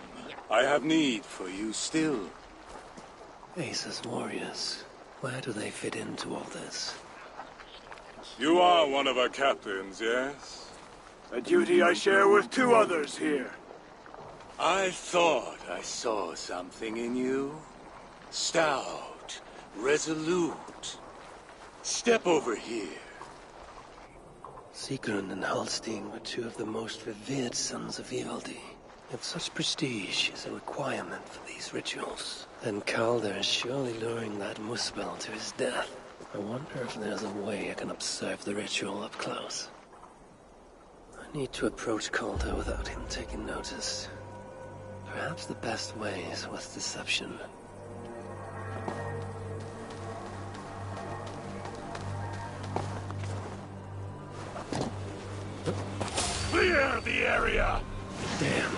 I have need for you still. Asa's warriors. Where do they fit into all this? You are one of our captains, yes? A duty I share with 2 others here. I thought I saw something in you. Stout, resolute. Step over here. Sigrun and Halstein were 2 of the most revered sons of Ivaldi. If such prestige is a requirement for these rituals, then Calder is surely luring that Muspel to his death. I wonder if there's a way I can observe the ritual up close. I need to approach Calder without him taking notice. Perhaps the best way is with deception. Clear the area! Damn.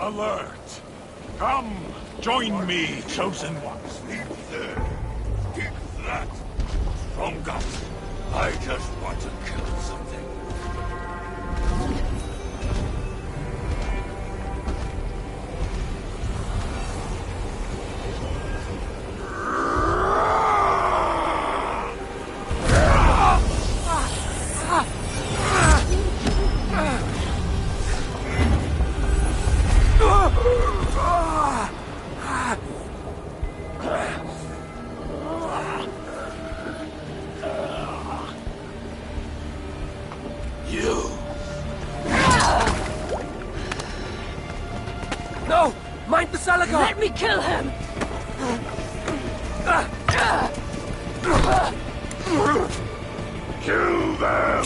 Alert! Come, join me, chosen ones. Keep there. Keep that. Strong guts. I just want to kill something. No! Mind the Salagar! Let me kill him! Kill them!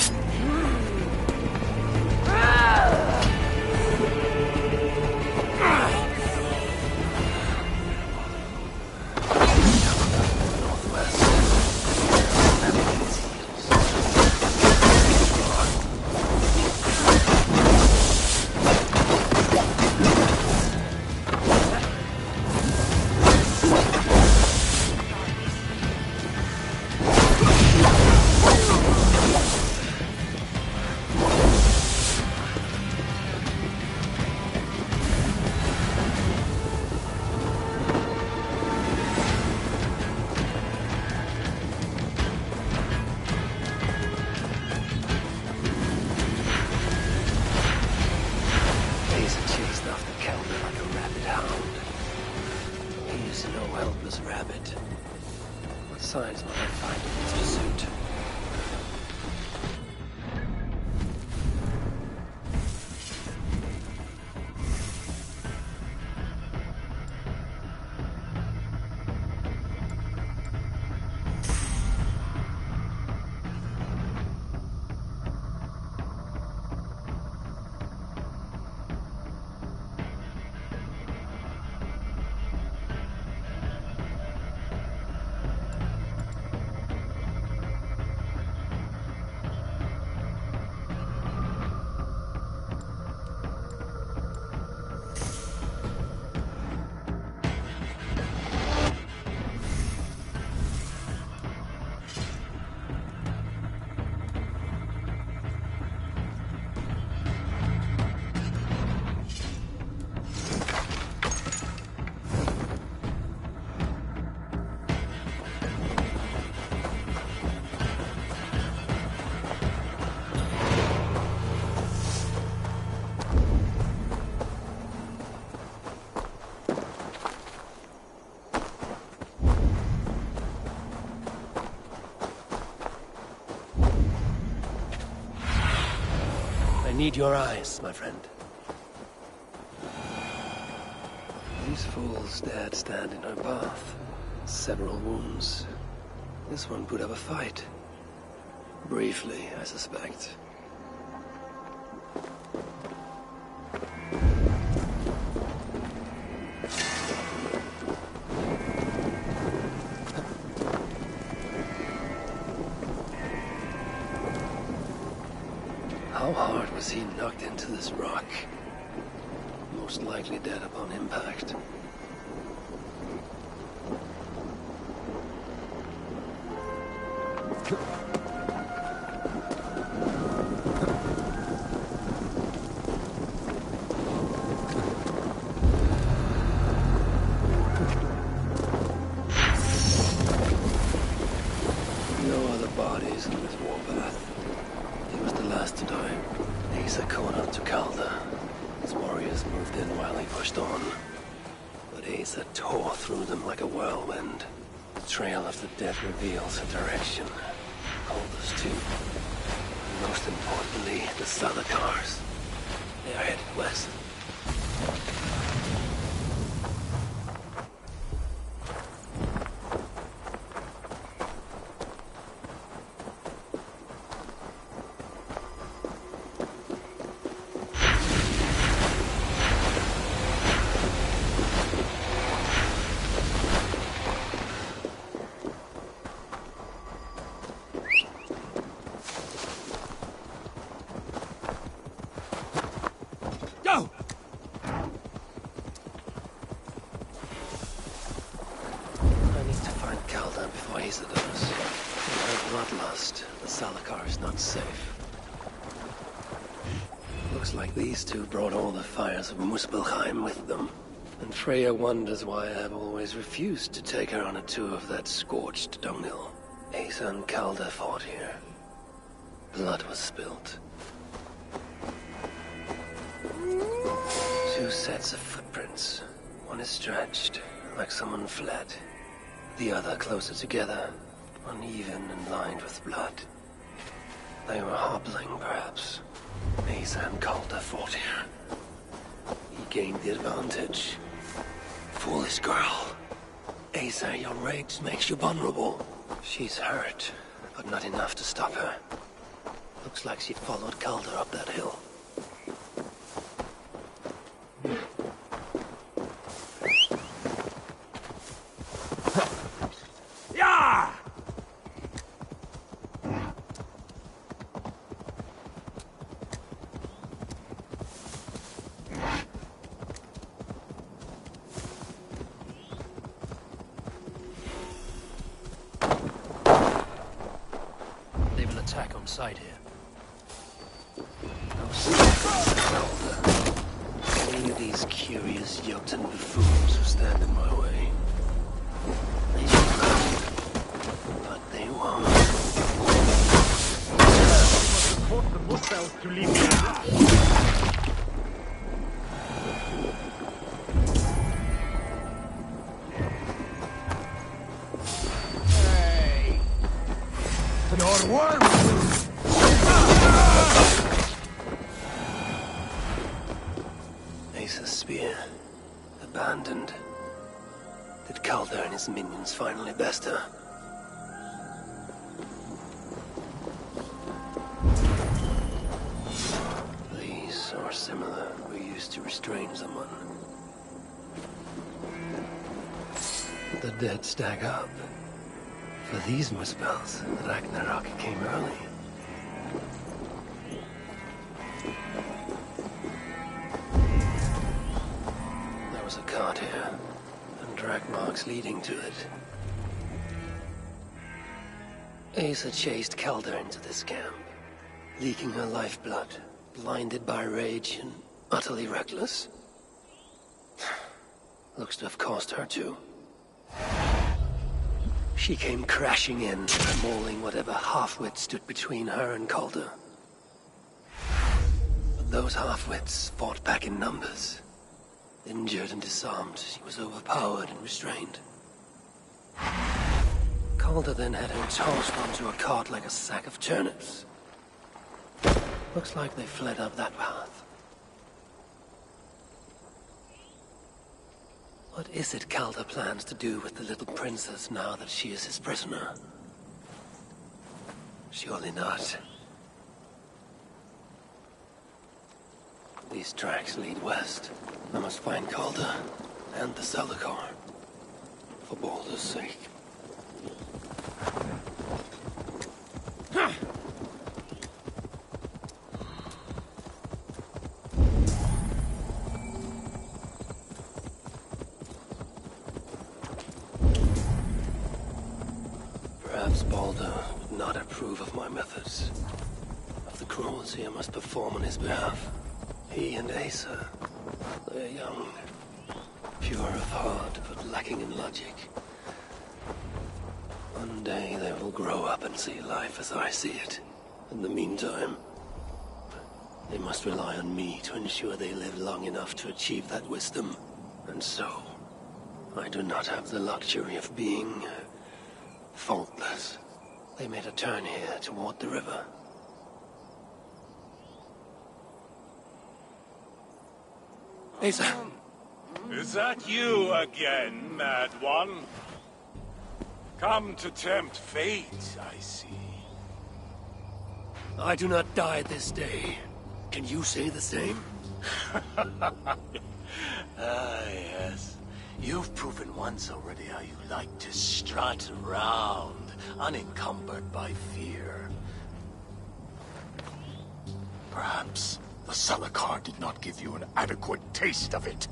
Signs might I find in its pursuit? I need your eyes, my friend. These fools dared stand in our path. Several wounds. This one put up a fight. Briefly, I suspect. How hard was he knocked into this rock? Most likely dead upon impact. No other bodies on this warpath. He was the last to die. Asa Conan to Calda. His warriors moved in while he pushed on. But Asa tore through them like a whirlwind. The trail of the dead reveals a direction. Calda's too. And most importantly, the Salakars. They are headed west. Go! the Salakar is not safe. Looks like these two brought all the fires of Muspelheim with them. And Freya wonders why I have always refused to take her on a tour of that scorched dunghill. Asa and Calder fought here. Blood was spilt. 2 sets of footprints. One is stretched, like someone fled. The other closer together, uneven and lined with blood. They were hobbling, perhaps. Asa and Calder fought here. He gained the advantage. Foolish girl. Asa, your rage makes you vulnerable. She's hurt, but not enough to stop her. Looks like she followed Calder up that hill. Yeah! They will attack on sight here. No Calder. Any of these curious Jotun buffoons who stand in my way. They should run, but they won't. Support the Muspels to leave me alive. Your worm! Asa's spear. Abandoned. Did Calder and his minions finally best her? These are similar. We used to restrain someone. The dead stack up. For these Muspels, Ragnarok came early. There was a cart here, and drag marks leading to it. Asa chased Calder into this camp, leaking her lifeblood, blinded by rage and utterly reckless. Looks to have cost her too. She came crashing in, mauling whatever half-wit stood between her and Calder. But those half-wits fought back in numbers. Injured and disarmed, she was overpowered and restrained. Calder then had her tossed onto a cart like a sack of turnips. Looks like they fled up that path. What is it Calder plans to do with the little princess now that she is his prisoner? Surely not. These tracks lead west. I must find Calder and the Salakar. For Baldur's sake. Perhaps Baldur would not approve of my methods, of the cruelty I must perform on his behalf. He and Asa, they're young, pure of heart, but lacking in logic. One day they will grow up and see life as I see it. In the meantime, they must rely on me to ensure they live long enough to achieve that wisdom. And so, I do not have the luxury of being faultless. They made a turn here toward the river. Asa! Is that you again, Mad One? Come to tempt fate, I see. I do not die this day. Can you say the same? Yes. You've proven once already how you like to strut around, unencumbered by fear. Perhaps the Salakar did not give you an adequate taste of it.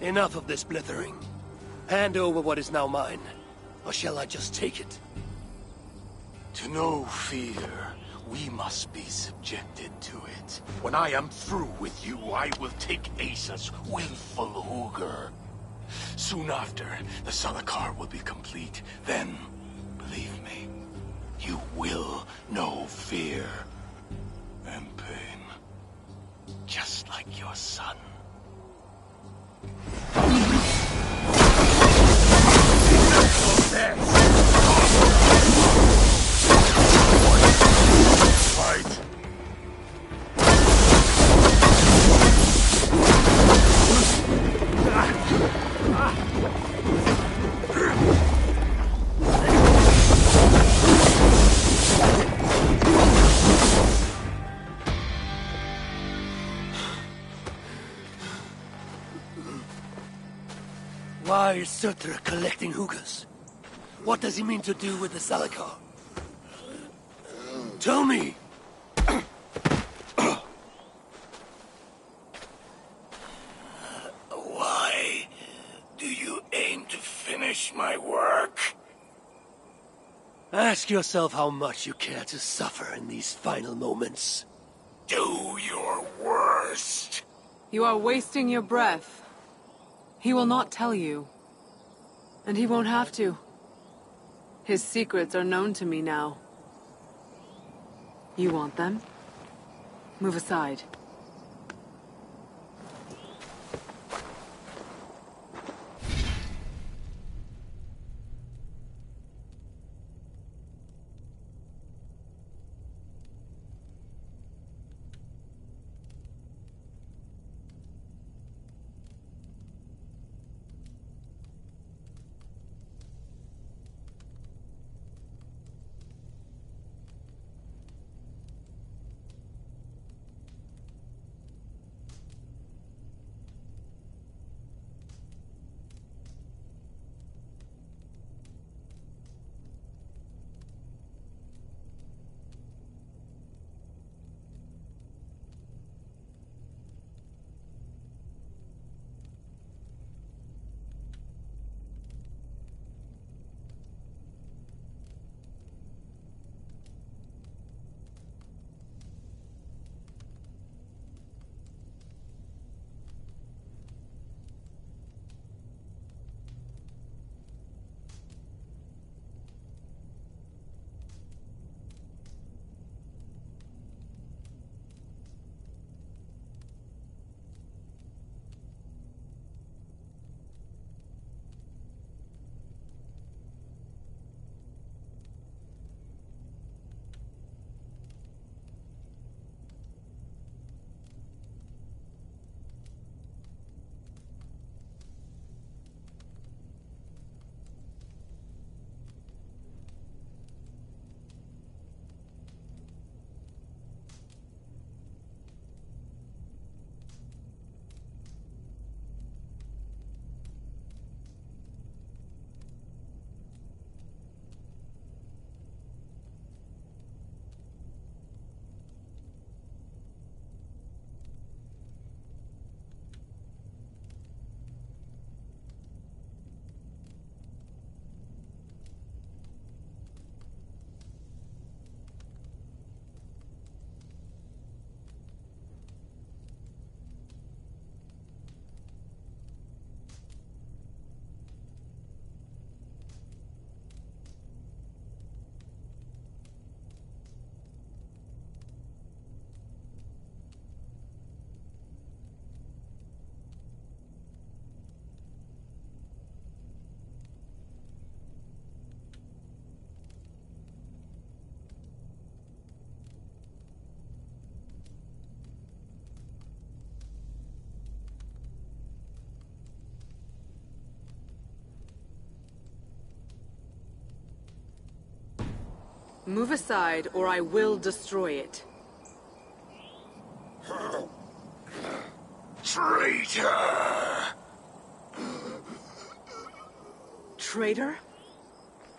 Enough of this blithering. Hand over what is now mine, or shall I just take it? To know fear, we must be subjected to it. When I am through with you, I will take Asa's willful Hugr. Soon after, the Salakar will be complete. Then, believe me, you will know fear and pain. Just like your son. Fight! Why is Surtr collecting hookahs? What does he mean to do with the Salakar? Tell me! Why do you aim to finish my work? Ask yourself how much you care to suffer in these final moments. Do your worst. You are wasting your breath. He will not tell you. And he won't have to. His secrets are known to me now. You want them? Move aside. Move aside, or I will destroy it. Traitor! Traitor?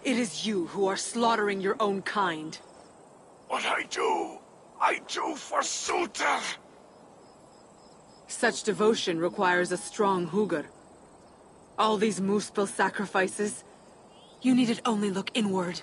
It is you who are slaughtering your own kind. What I do for Surtr! Such devotion requires a strong Hugr. All these Muspel sacrifices, you needed only look inward.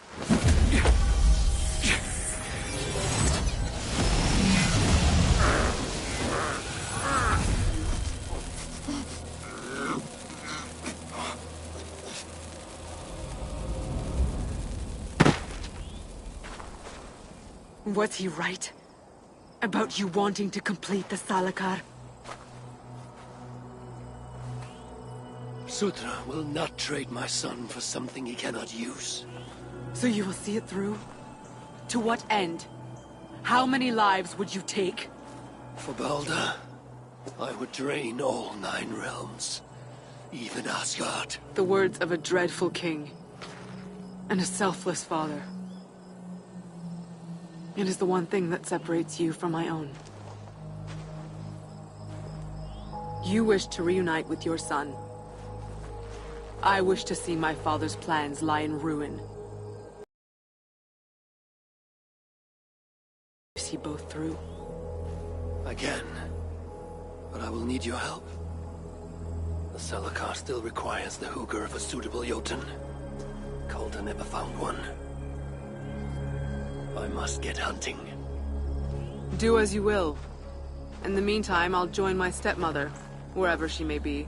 Was he right? About you wanting to complete the Salakar? Sutra will not trade my son for something he cannot use. So you will see it through? To what end? How many lives would you take? For Balder, I would drain all 9 realms. Even Asgard. The words of a dreadful king. And a selfless father. It is the one thing that separates you from my own. You wish to reunite with your son. I wish to see my father's plans lie in ruin. See both through? I can. But I will need your help. The Salakar still requires the hooker of a suitable Jotun. Calder never found one. I must get hunting. Do as you will. In the meantime, I'll join my stepmother, wherever she may be.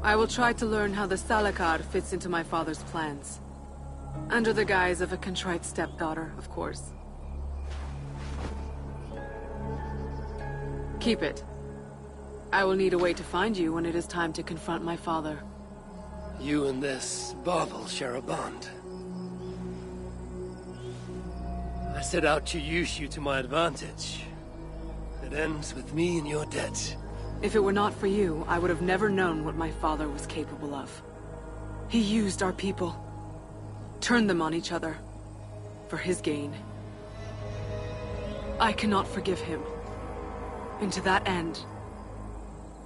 I will try to learn how the Salakar fits into my father's plans. Under the guise of a contrite stepdaughter, of course. Keep it. I will need a way to find you when it is time to confront my father. You and this bauble share a bond. I set out to use you to my advantage. It ends with me in your debt. If it were not for you, I would have never known what my father was capable of. He used our people. Turned them on each other. For his gain. I cannot forgive him. And to that end,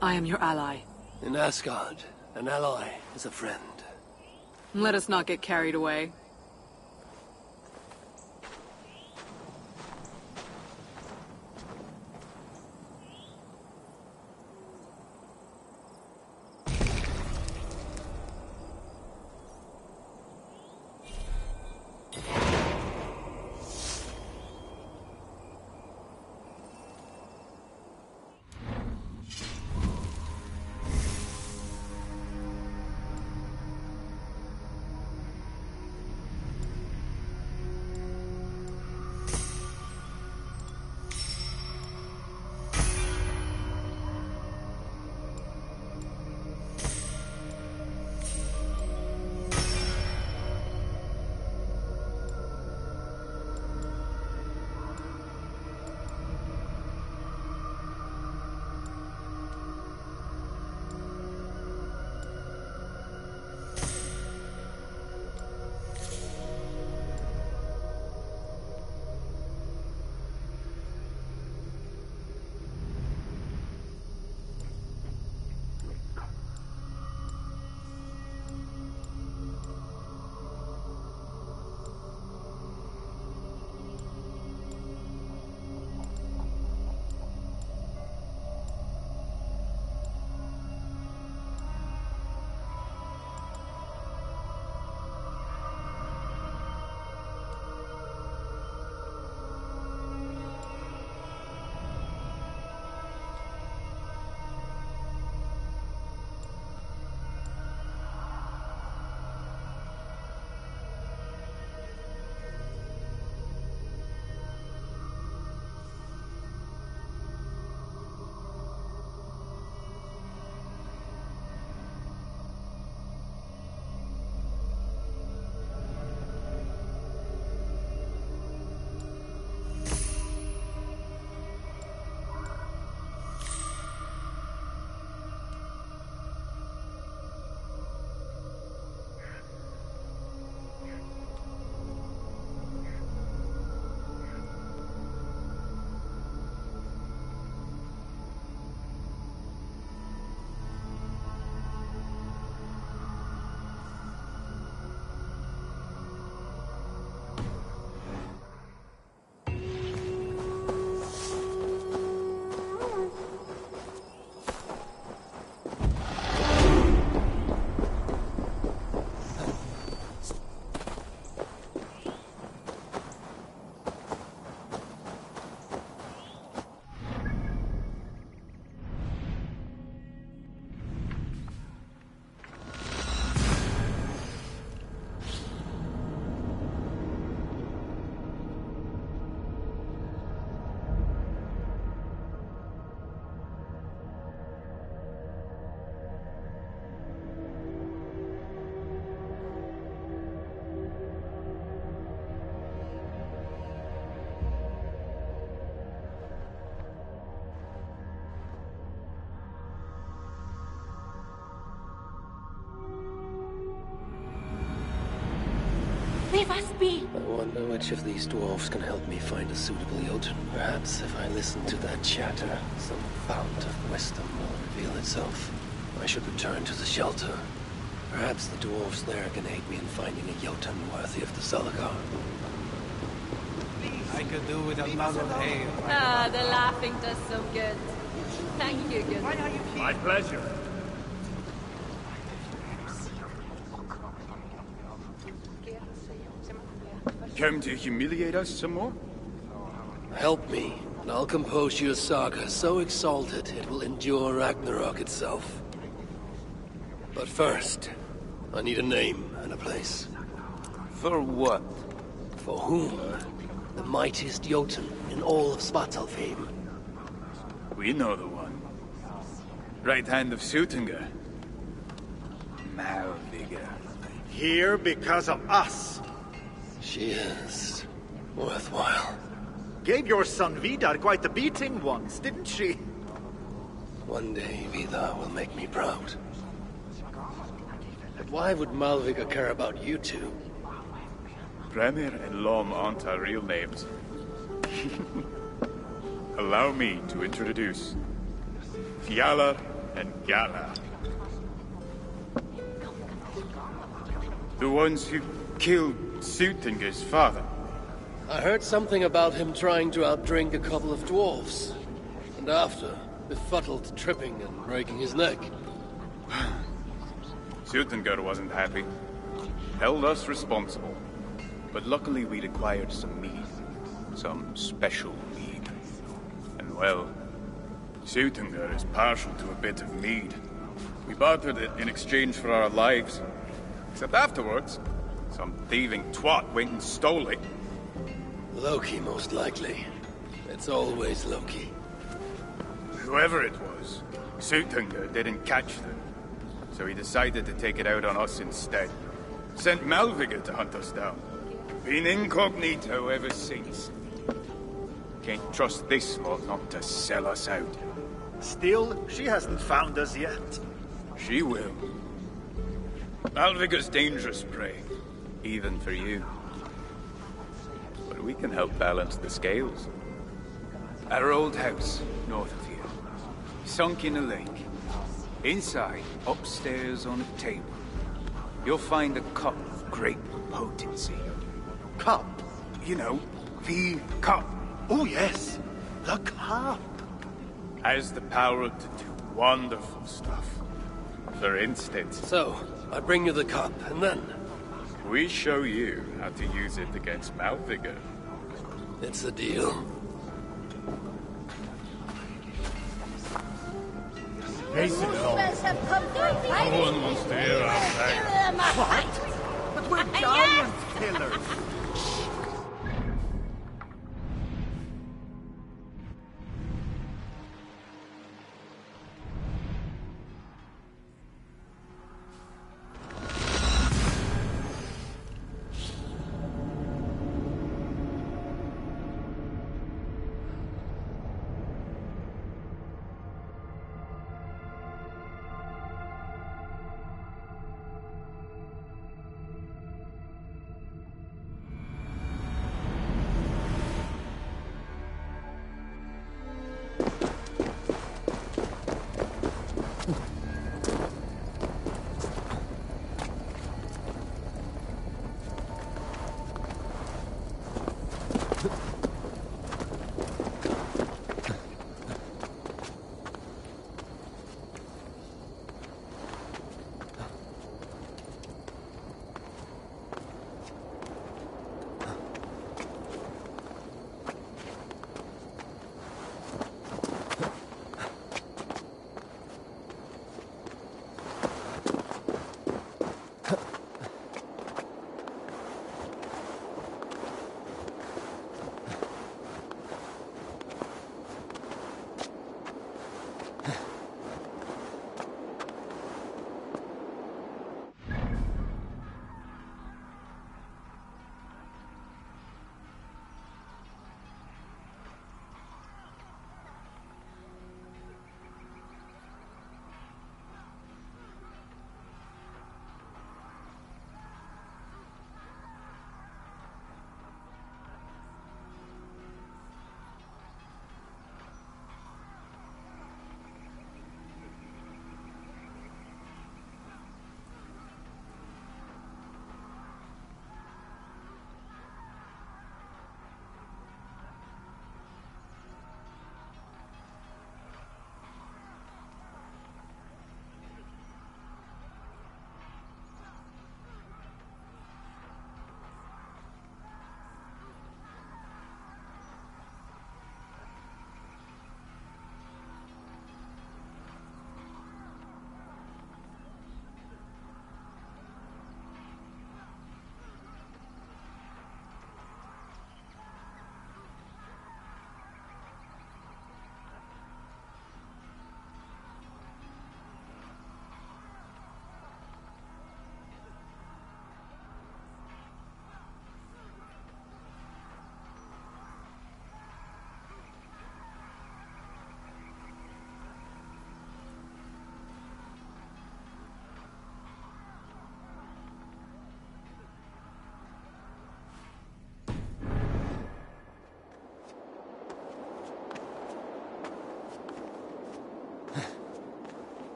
I am your ally. In Asgard, an ally is a friend. Let us not get carried away. Give us speed. I wonder which of these dwarves can help me find a suitable Jotun. Perhaps if I listen to that chatter, some fount of wisdom will reveal itself. I should return to the shelter. Perhaps the dwarves there can aid me in finding a Jotun worthy of the Zalagar. I could do with a mug of ale. Ah, the laughing does so good. Thank you, good. My pleasure. Come to humiliate us some more? Help me, and I'll compose you a saga so exalted it will endure Ragnarok itself. But first, I need a name and a place. For what? For whom? The mightiest Jotun in all of Svartalfheim. We know the one. Right hand of Suttungr. Malviga. Here because of us. She is worthwhile. Gave your son Vidar quite the beating once, didn't she? One day Vidar will make me proud. But why would Malviga care about you two? Premier and Lom aren't our real names. Allow me to introduce Fjalar and Gala. The ones who killed Suttungr's father. I heard something about him trying to outdrink a couple of dwarves. And after, befuddled, tripping and breaking his neck. Suttungr wasn't happy. Held us responsible. But luckily we'd acquired some mead. Some special mead. And well, Suttungr is partial to a bit of mead. We bartered it in exchange for our lives. Except afterwards, some thieving twat went and stole it. Loki, most likely. It's always Loki. Whoever it was, Suttungr didn't catch them. So he decided to take it out on us instead. Sent Malviga to hunt us down. Been incognito ever since. Can't trust this lot not to sell us out. Still, she hasn't found us yet. She will. Malviga's dangerous prey, even for you. But we can help balance the scales. Our old house, north of here. Sunk in a lake. Inside, upstairs on a table, you'll find a cup of great potency. Cup? You know, the cup. Oh yes, the cup. Has the power to do wonderful stuff. For instance... So, I bring you the cup, and then? We show you how to use it against Malviga. It's a deal. Hasten home. No one wants to hear our tale. What? But we're giant killers.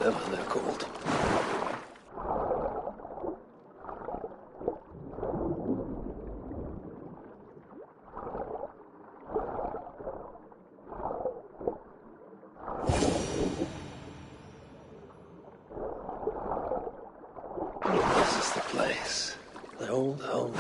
whatever they're called. This is the place. The old home.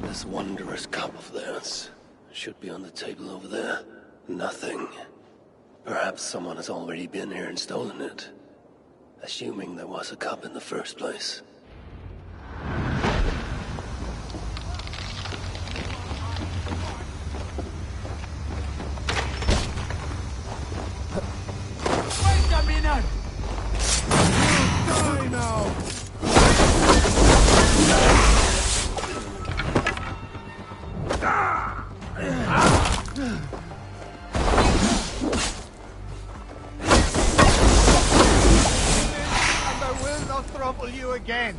This wondrous cup of theirs should be on the table over there. Nothing. Perhaps someone has already been here and stolen it. Assuming there was a cup in the first place. Wait a minute! Die now! And I will not trouble you again.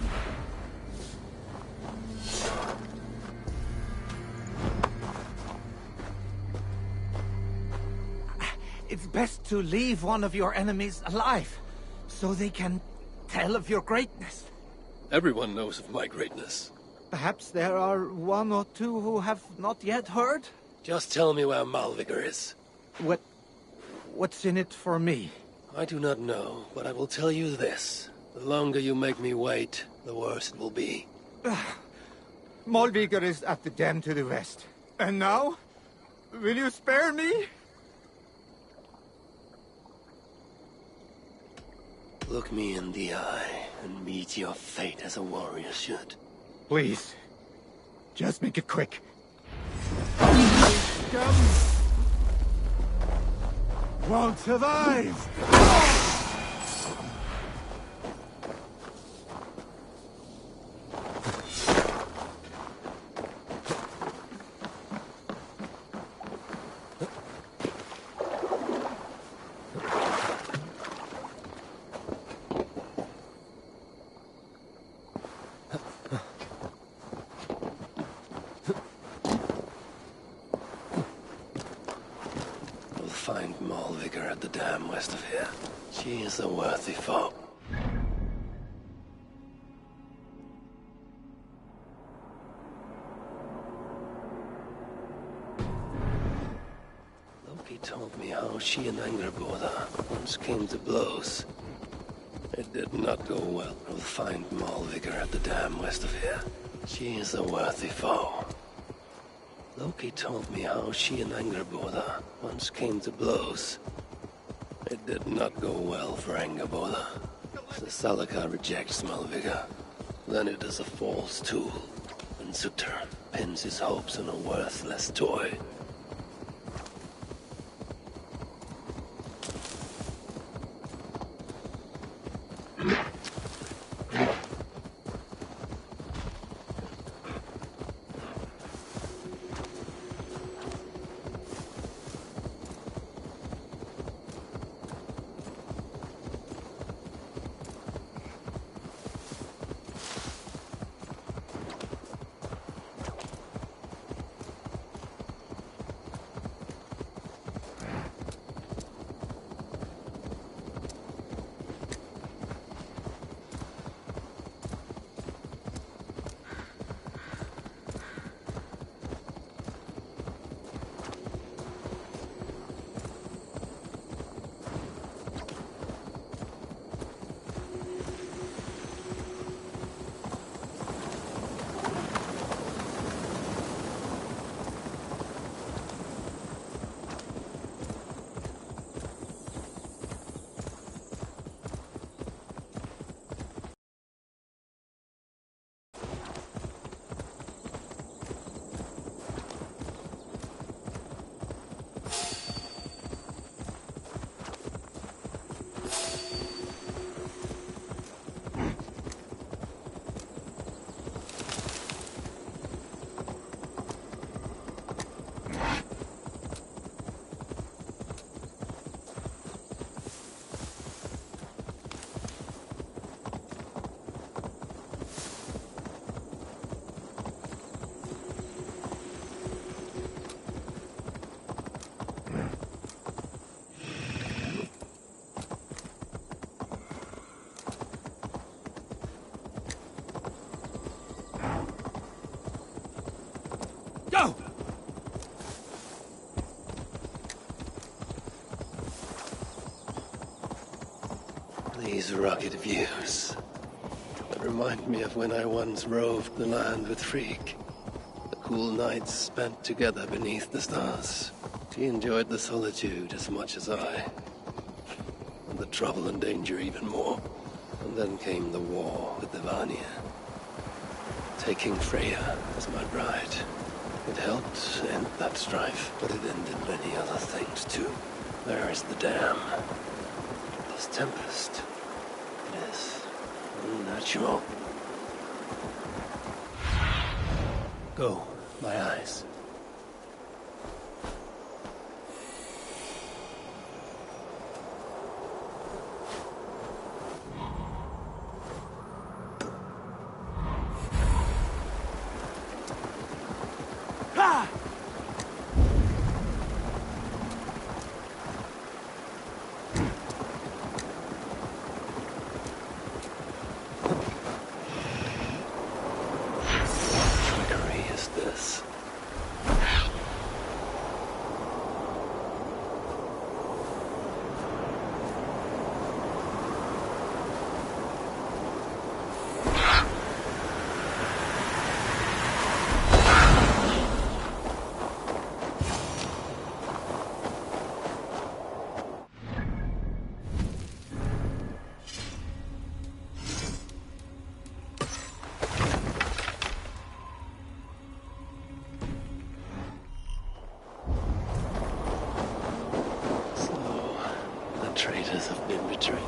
It's best to leave one of your enemies alive, so they can tell of your greatness. Everyone knows of my greatness. Perhaps there are one or two who have not yet heard? Just tell me where Malvigar is. What's in it for me? I do not know, but I will tell you this. The longer you make me wait, the worse it will be. Malvigar is at the dam to the west. And now? Will you spare me? Look me in the eye and meet your fate as a warrior should. Please. Just make it quick. Won't survive! Find Malvigar at the dam west of here. She is a worthy foe. Loki told me how she and Angerboda once came to blows. It did not go well. I will find Malvigar at the dam west of here. She is a worthy foe. Loki told me how she and Angerboda once came to blows. It did not go well for Angerboda. The Salaka rejects Malvigar. Then it is a false tool, and Sutter pins his hopes on a worthless toy. These rugged views that remind me of when I once roved the land with Frigg. The cool nights spent together beneath the stars. She enjoyed the solitude as much as I. And the trouble and danger even more. And then came the war with the Vanya. Taking Freya as my bride. It helped end that strife, but it ended many other things too. There is the dam. This tempest. It is unnatural. Go, my eyes. Traitors have been betrayed.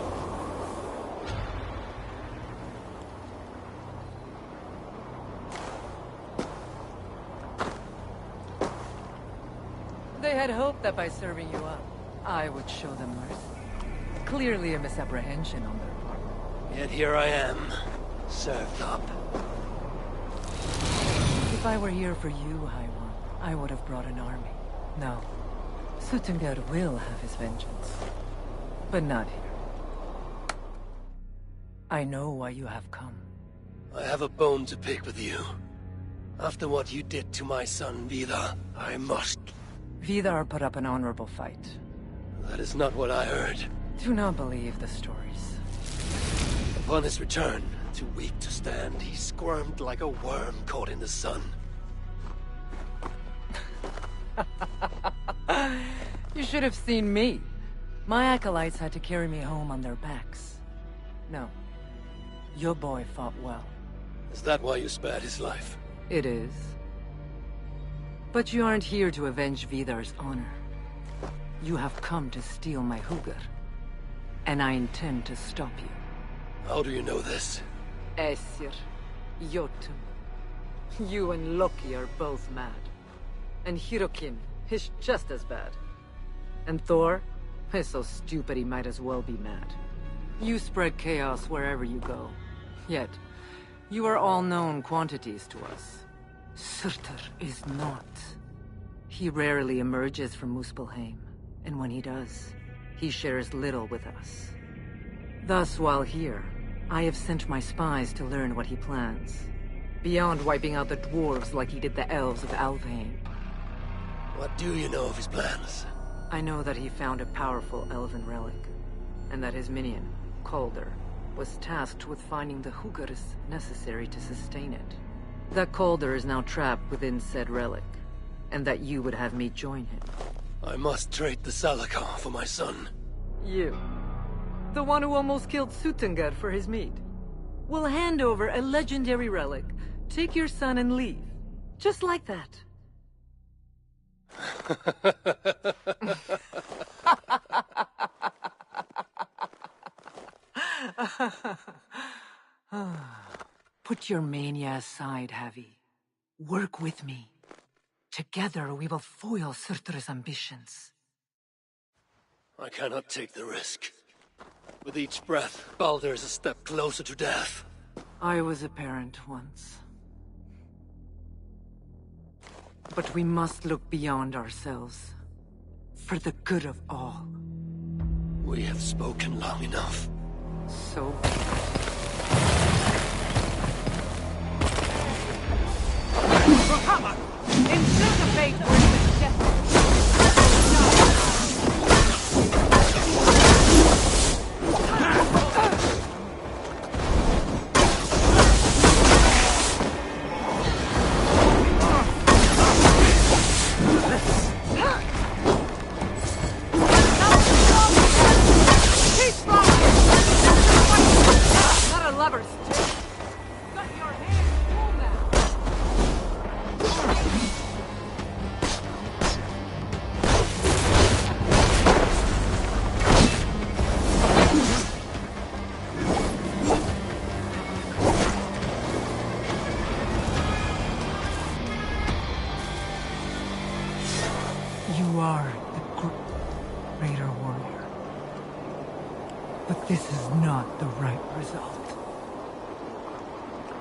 They had hoped that by serving you up, I would show them mercy. Clearly a misapprehension on their part. Yet here I am, served up. If I were here for you, High One, I would have brought an army. No. Suttungr will have his vengeance. But not here. I know why you have come. I have a bone to pick with you. After what you did to my son, Vidar, I must... Vidar put up an honorable fight. That is not what I heard. Do not believe the stories. Upon his return, too weak to stand, he squirmed like a worm caught in the sun. You should have seen me. My acolytes had to carry me home on their backs. No. Your boy fought well. Is that why you spared his life? It is. But you aren't here to avenge Vidar's honor. You have come to steal my Hugr. And I intend to stop you. How do you know this? Aesir, Jotun. You and Loki are both mad. And Hirokin is just as bad. And Thor is so stupid he might as well be mad. You spread chaos wherever you go. Yet, you are all known quantities to us. Surtur is not. He rarely emerges from Muspelheim, and when he does, he shares little with us. Thus, while here, I have sent my spies to learn what he plans. Beyond wiping out the dwarves like he did the elves of Alfheim. What do you know of his plans? I know that he found a powerful elven relic, and that his minion, Calder, was tasked with finding the Hugrs necessary to sustain it. That Calder is now trapped within said relic, and that you would have me join him. I must trade the Salakar for my son. You? The one who almost killed Suttungr for his meat? Will hand over a legendary relic, take your son and leave. Just like that. Put your mania aside, Havi. Work with me. Together we will foil Surtur's ambitions. I cannot take the risk. With each breath, Baldur is a step closer to death. I was a parent once. But we must look beyond ourselves. For the good of all. We have spoken long enough. So... Hammer! Anticipate or suggest. the right result.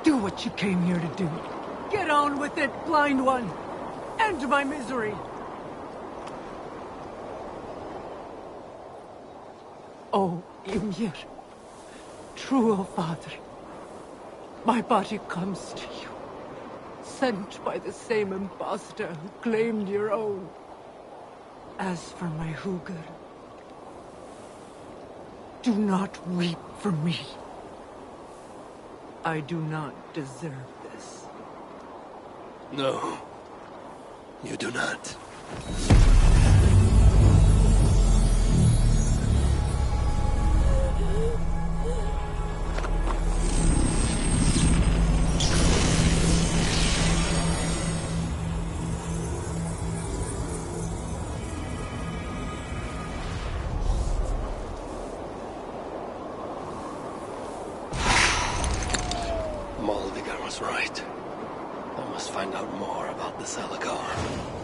Do what you came here to do. Get on with it, blind one! End my misery! Oh, Ymir, true, O Father, my body comes to you, sent by the same impostor who claimed your own. As for my Hugr, do not weep for me. I do not deserve this. No, you do not. Molvigar was right. I must find out more about the Salakar.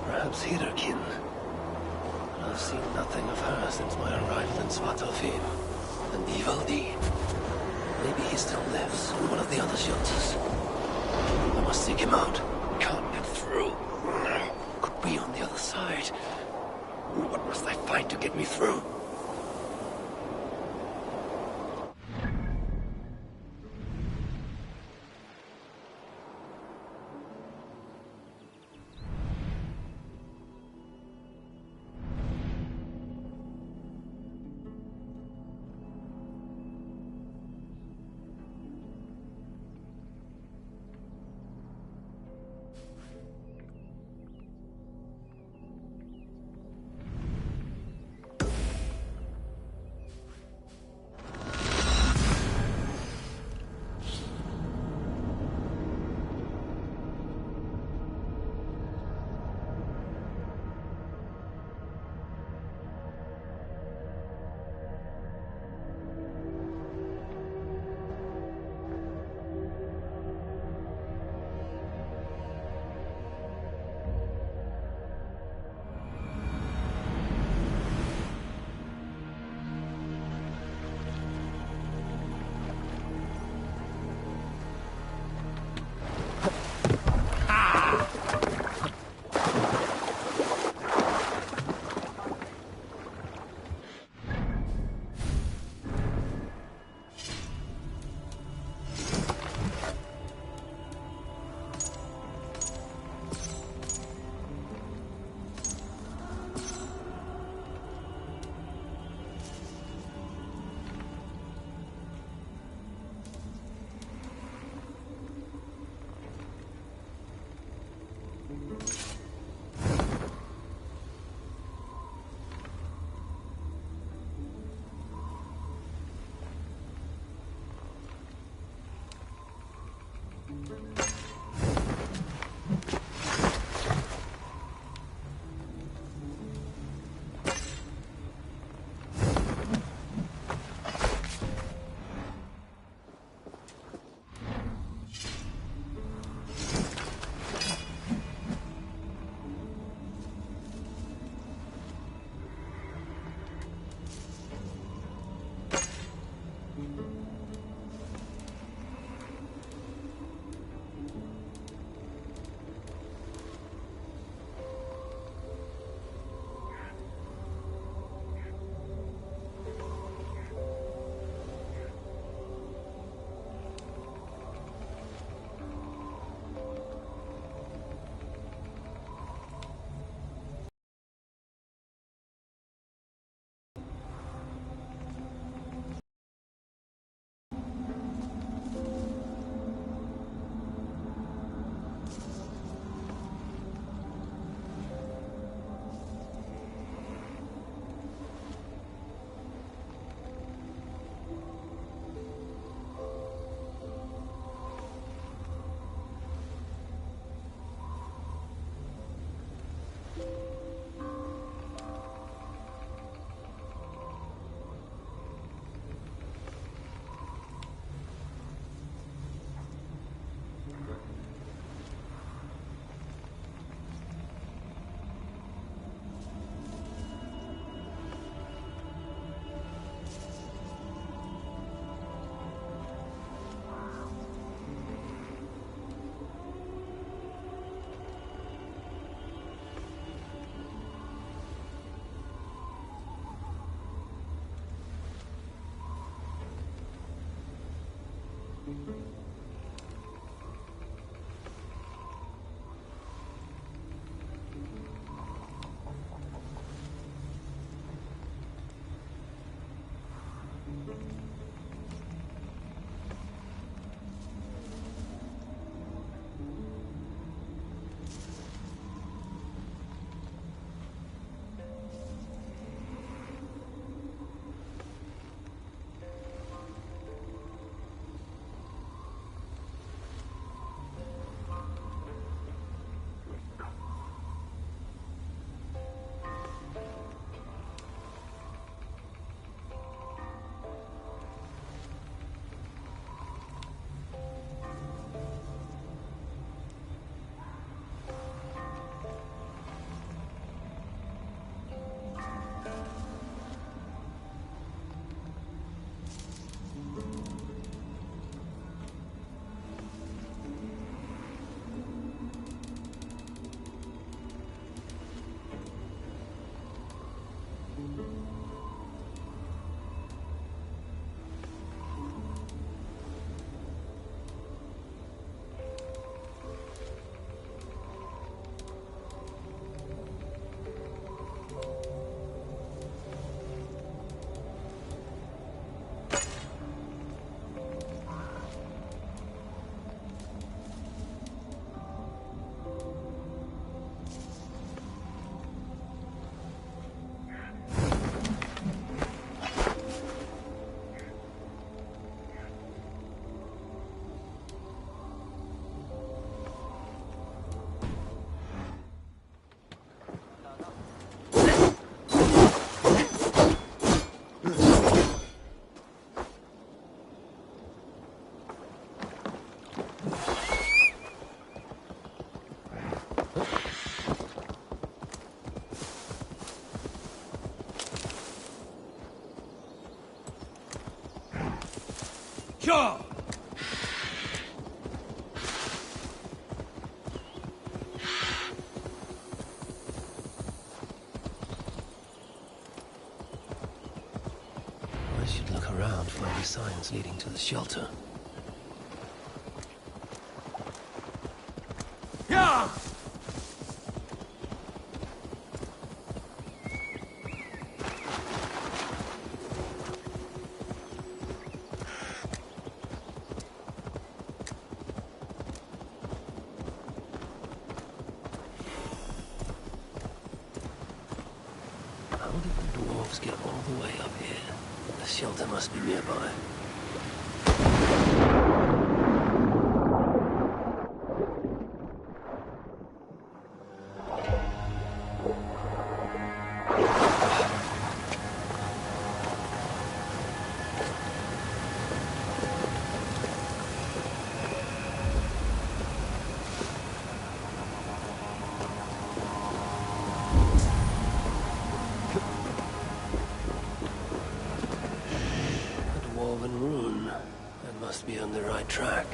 Perhaps Hirokin. I've seen nothing of her since my arrival in Svartalfheim. An evil deed. Maybe he still lives in one of the other shelters. I must seek him out. Can't get through. Could be on the other side. What must I find to get me through? Sure! I should look around for any signs leading to the shelter. Yeah! How did the dwarves get all the way up here? The shelter must be nearby. Be on the right track.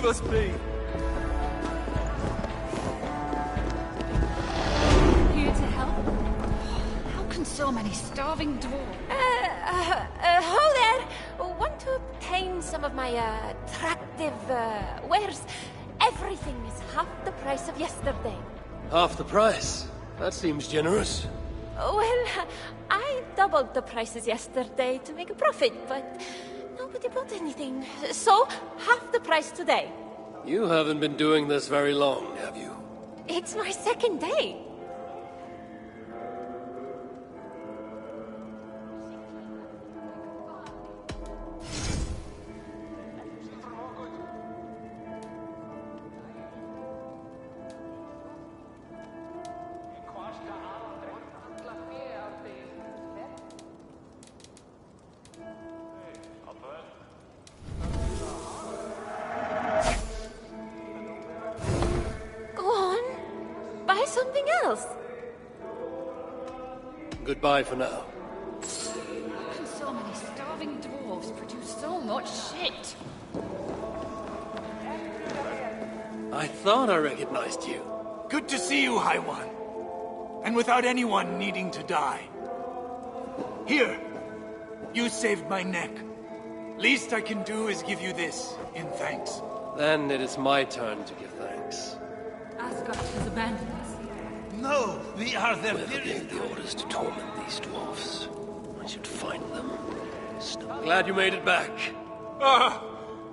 leave us be. Here to help? How can so many starving dwarves... Ho there! Want to obtain some of my, attractive, wares? Everything is half the price of yesterday. Half the price? That seems generous. Well, I doubled the prices yesterday to make a profit, but nobody bought anything. So, half the price today. You haven't been doing this very long, have you? It's my second day. Something else. Goodbye for now. How can so many starving dwarves produce so much shit? I thought I recognized you. Good to see you, High One. And without anyone needing to die. Here, you saved my neck. Least I can do is give you this in thanks. Then it is my turn to give thanks. Asgard has abandoned us. No, we are their Whoever gave the orders to torment these dwarfs, I should find them. Glad you made it back. Ah,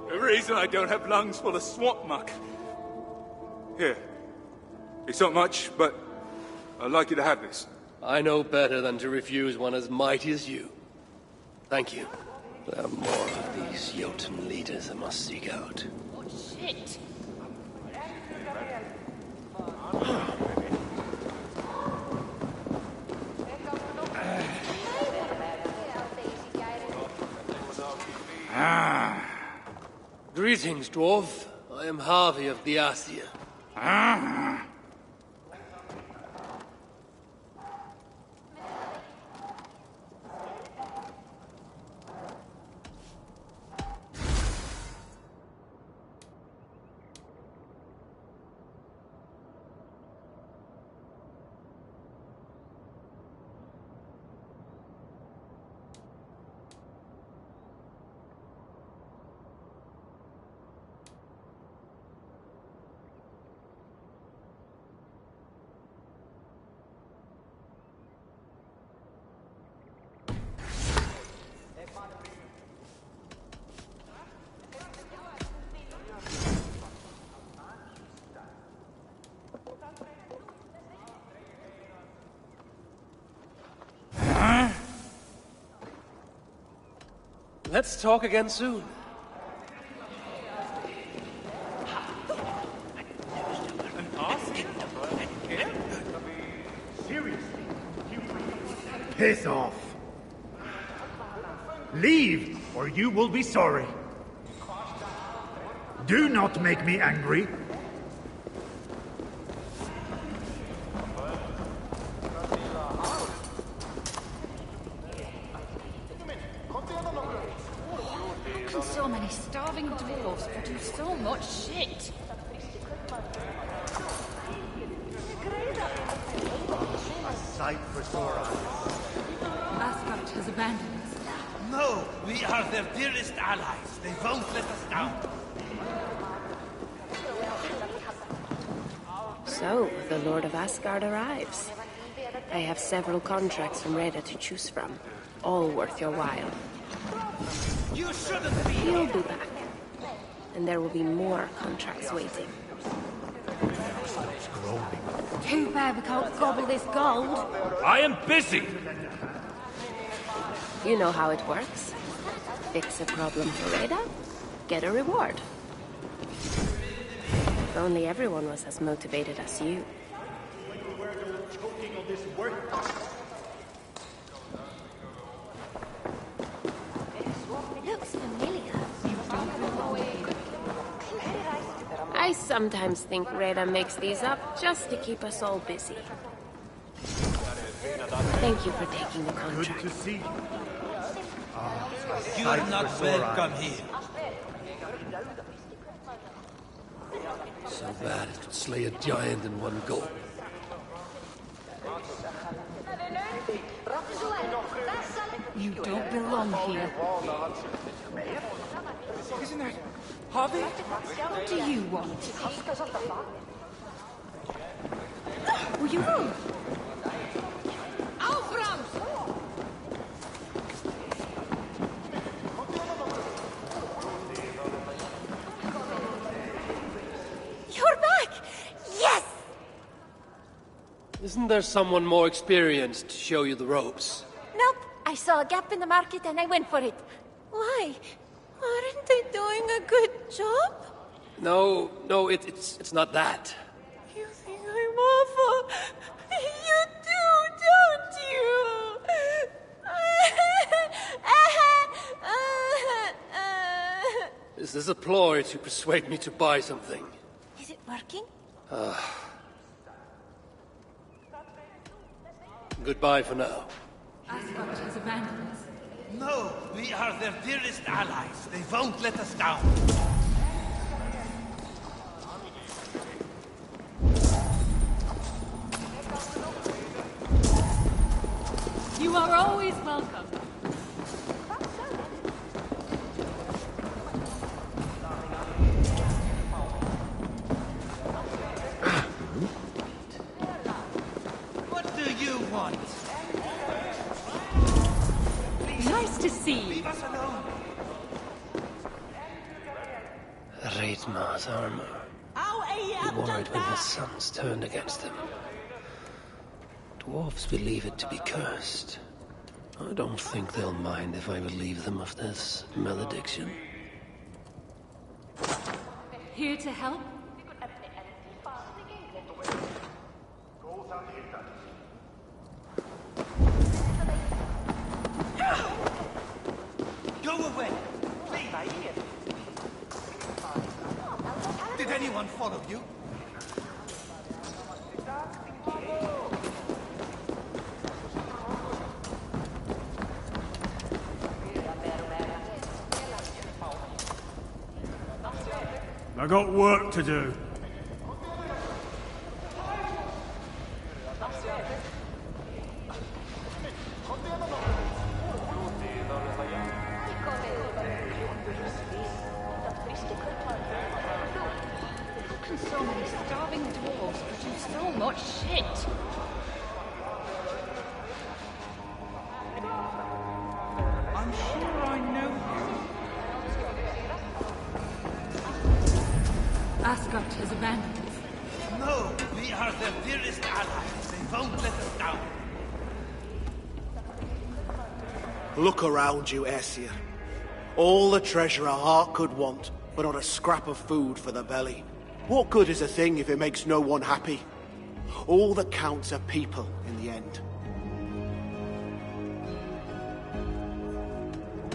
the reason I don't have lungs full of swamp muck. Here. It's not much, but I'd like you to have this. I know better than to refuse one as mighty as you. Thank you. There are more of these Jotun leaders I must seek out. What shit? Greetings, dwarf. I am Harvey of the Asia. Let's talk again soon. Piss off! Leave, or you will be sorry. Do not make me angry. How can so many starving dwarves produce so much shit? A sight for sore eyes. Asgard has abandoned us. No, we are their dearest allies. They won't let us down. So, the Lord of Asgard arrives. I have several contracts from Reda to choose from, all worth your while. You shouldn't be. He'll be back. And there will be more contracts waiting. Too bad we can't gobble this gold. I am busy! You know how it works. Fix a problem for Reda, get a reward. If only everyone was as motivated as you. Looks familiar. I sometimes think Reda makes these up just to keep us all busy. Thank you for taking the contract. Good to see you. You are not welcome here. So bad it could slay a giant in one gulp. You don't belong here. Isn't that Harvey? What do you want? Will you run? You're back! Yes! Isn't there someone more experienced to show you the ropes? Nope. I saw a gap in the market and I went for it. Why? Aren't they doing a good job? No, it's not that. You think I'm awful? You do, don't you? Is this a ploy to persuade me to buy something? Is it working? Goodbye for now. Asgard has abandoned us. No, we are their dearest allies. They won't let us down. You are always welcome. What do you want? Nice to see you. Leave us alone. Reitmar's armor. He wore it when his sons turned against him. Dwarves believe it to be cursed. I don't think they'll mind if I relieve them of this malediction. Here to help? Go away. Please. Did anyone follow you? I got work to do. So many starving dwarves produce so much shit. I'm sure I know you. Asgard has abandoned us. No, we are their dearest allies. They won't let us down. Look around you, Aesir. All the treasure a heart could want, but not a scrap of food for the belly. What good is a thing if it makes no one happy? All that counts are people in the end.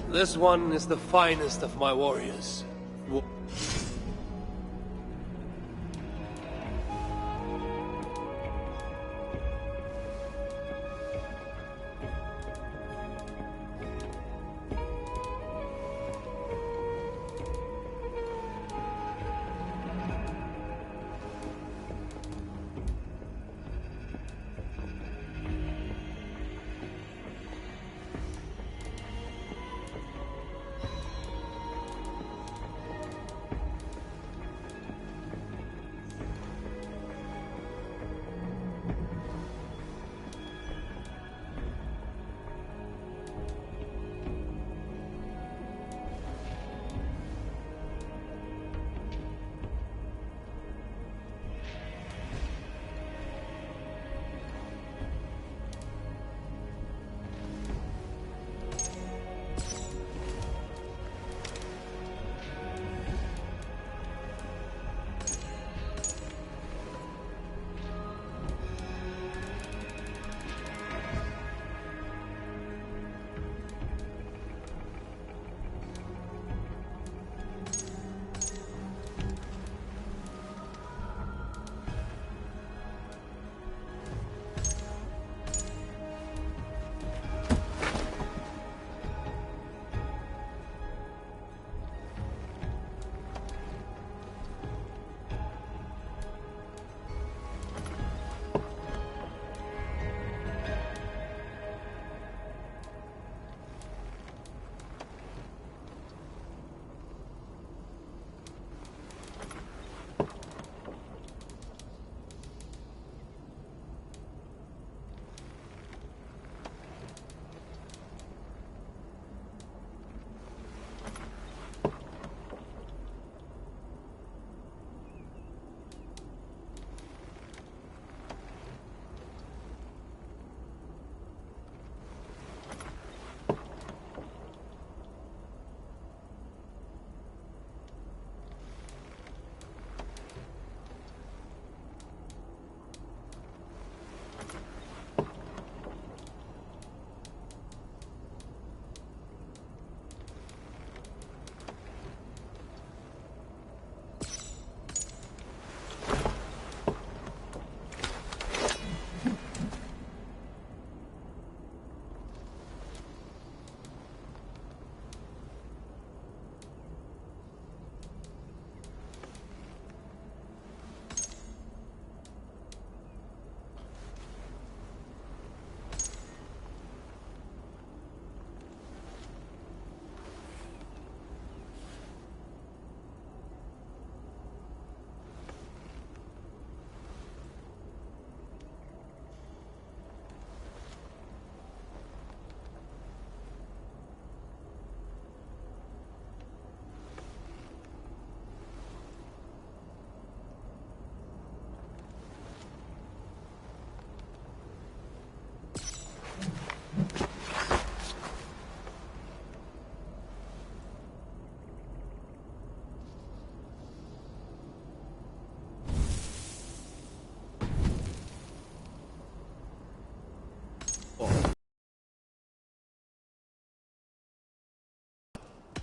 This one is the finest of my warriors.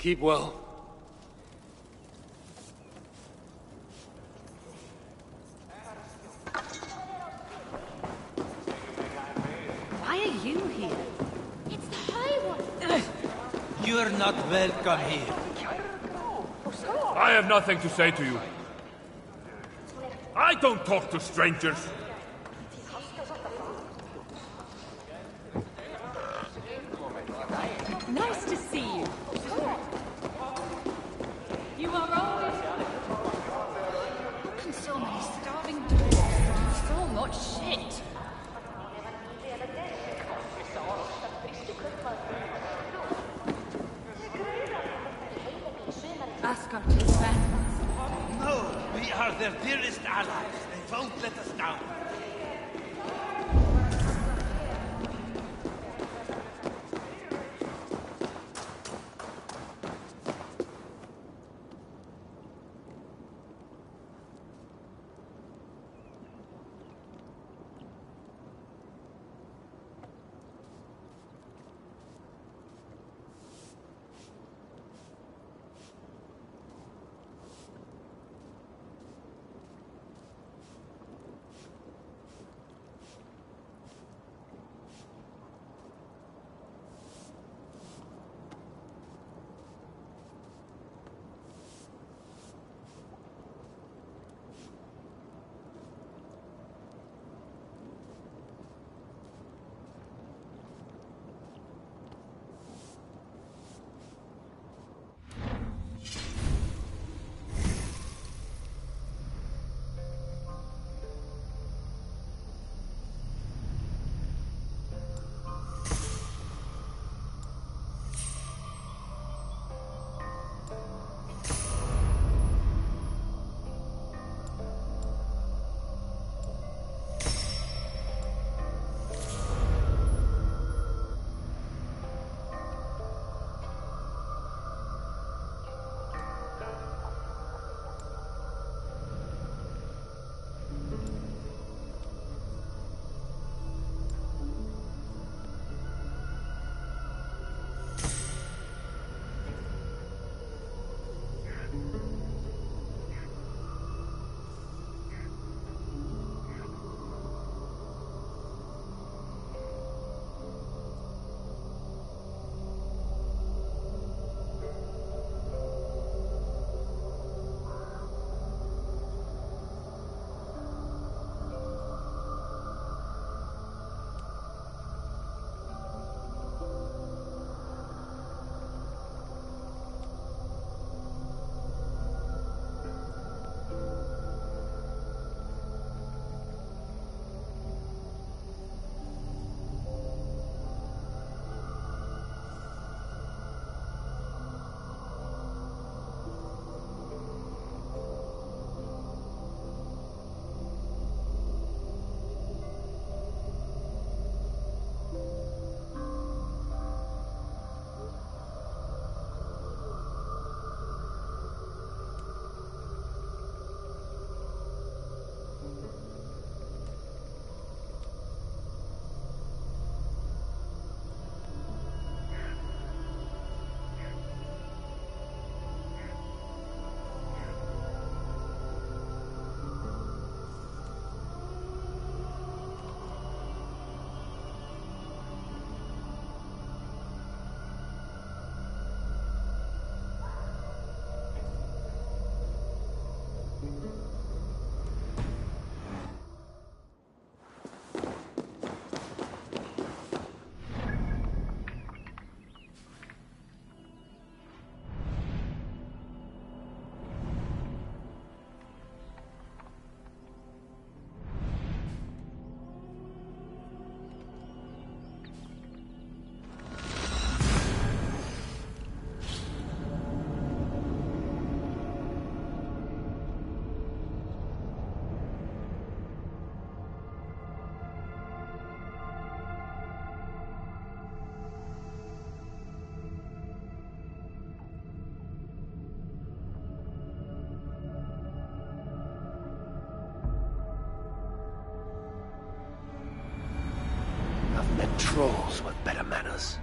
Keep well. Why are you here? It's the High One. You're not welcome here. I have nothing to say to you. I don't talk to strangers. Nice to see you. You are always... How can so many starving dwarves do so much shit? Asgard is fans. No, we are their dearest allies. They won't let us down. Trolls with better manners.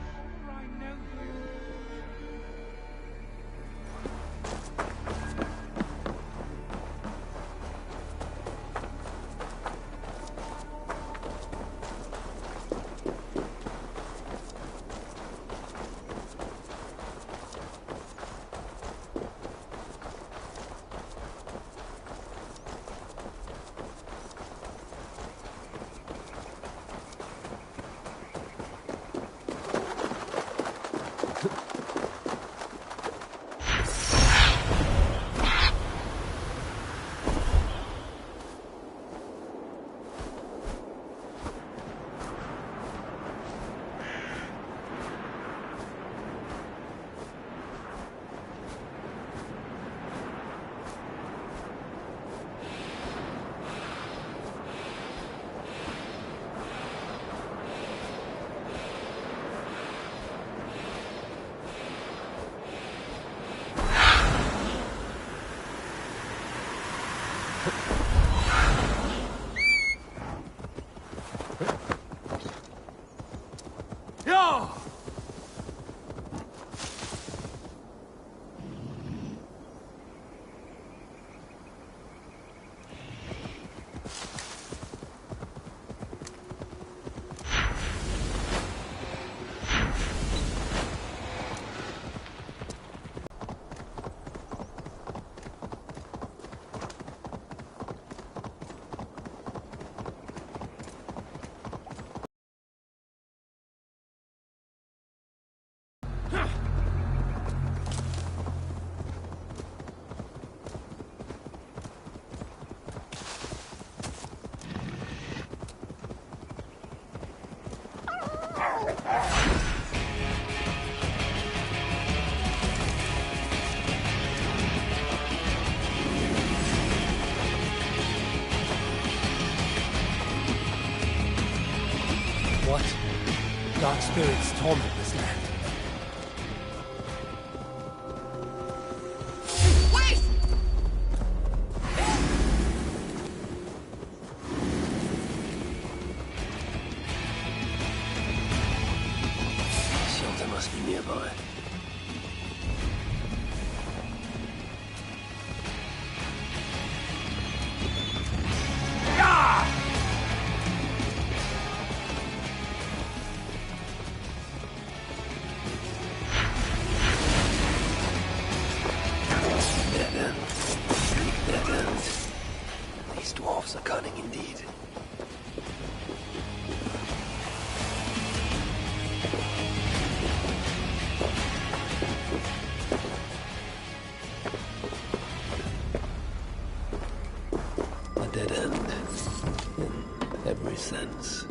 Dark spirits torment this land. Wait! Shelter must be nearby. These dwarves are cunning indeed. A dead end, in every sense.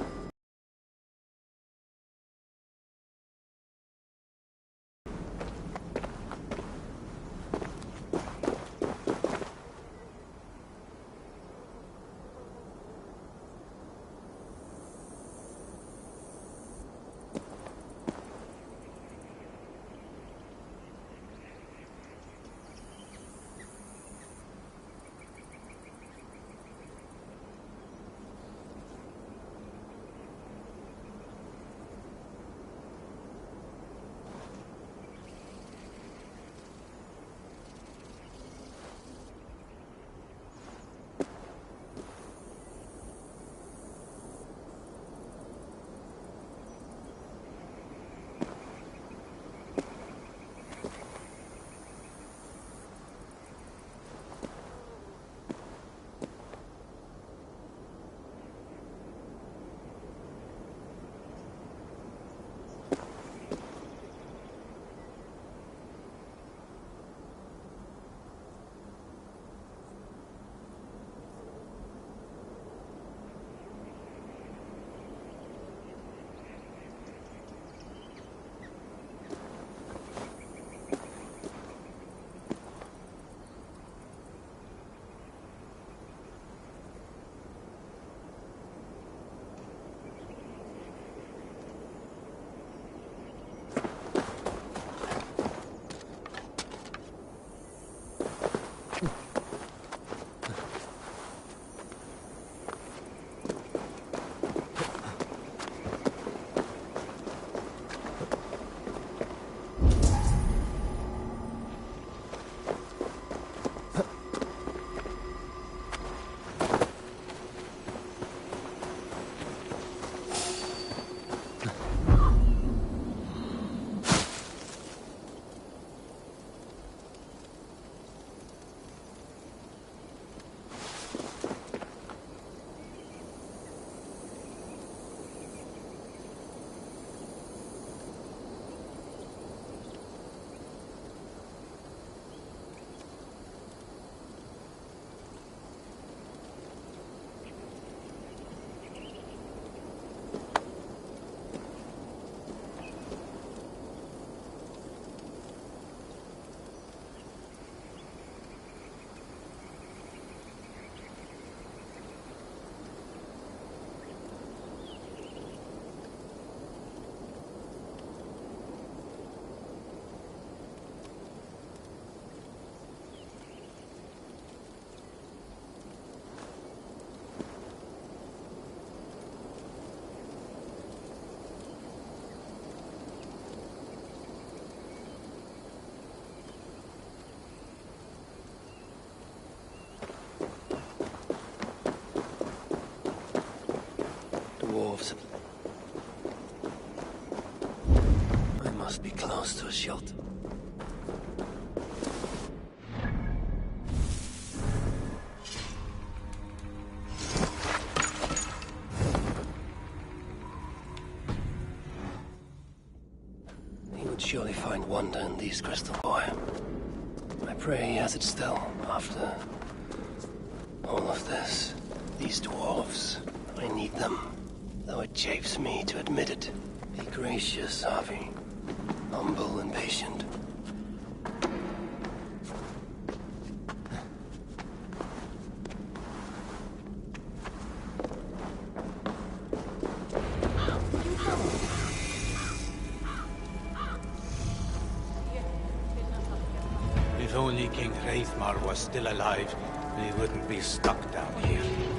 Dwarves. I must be close to a shelter. He would surely find wonder in these crystal boy. I pray he has it still after all of this. These dwarves, I need them. Though it chafes me to admit it. Be gracious, Avi. Humble and patient. King Hreithmar was still alive, we wouldn't be stuck down here.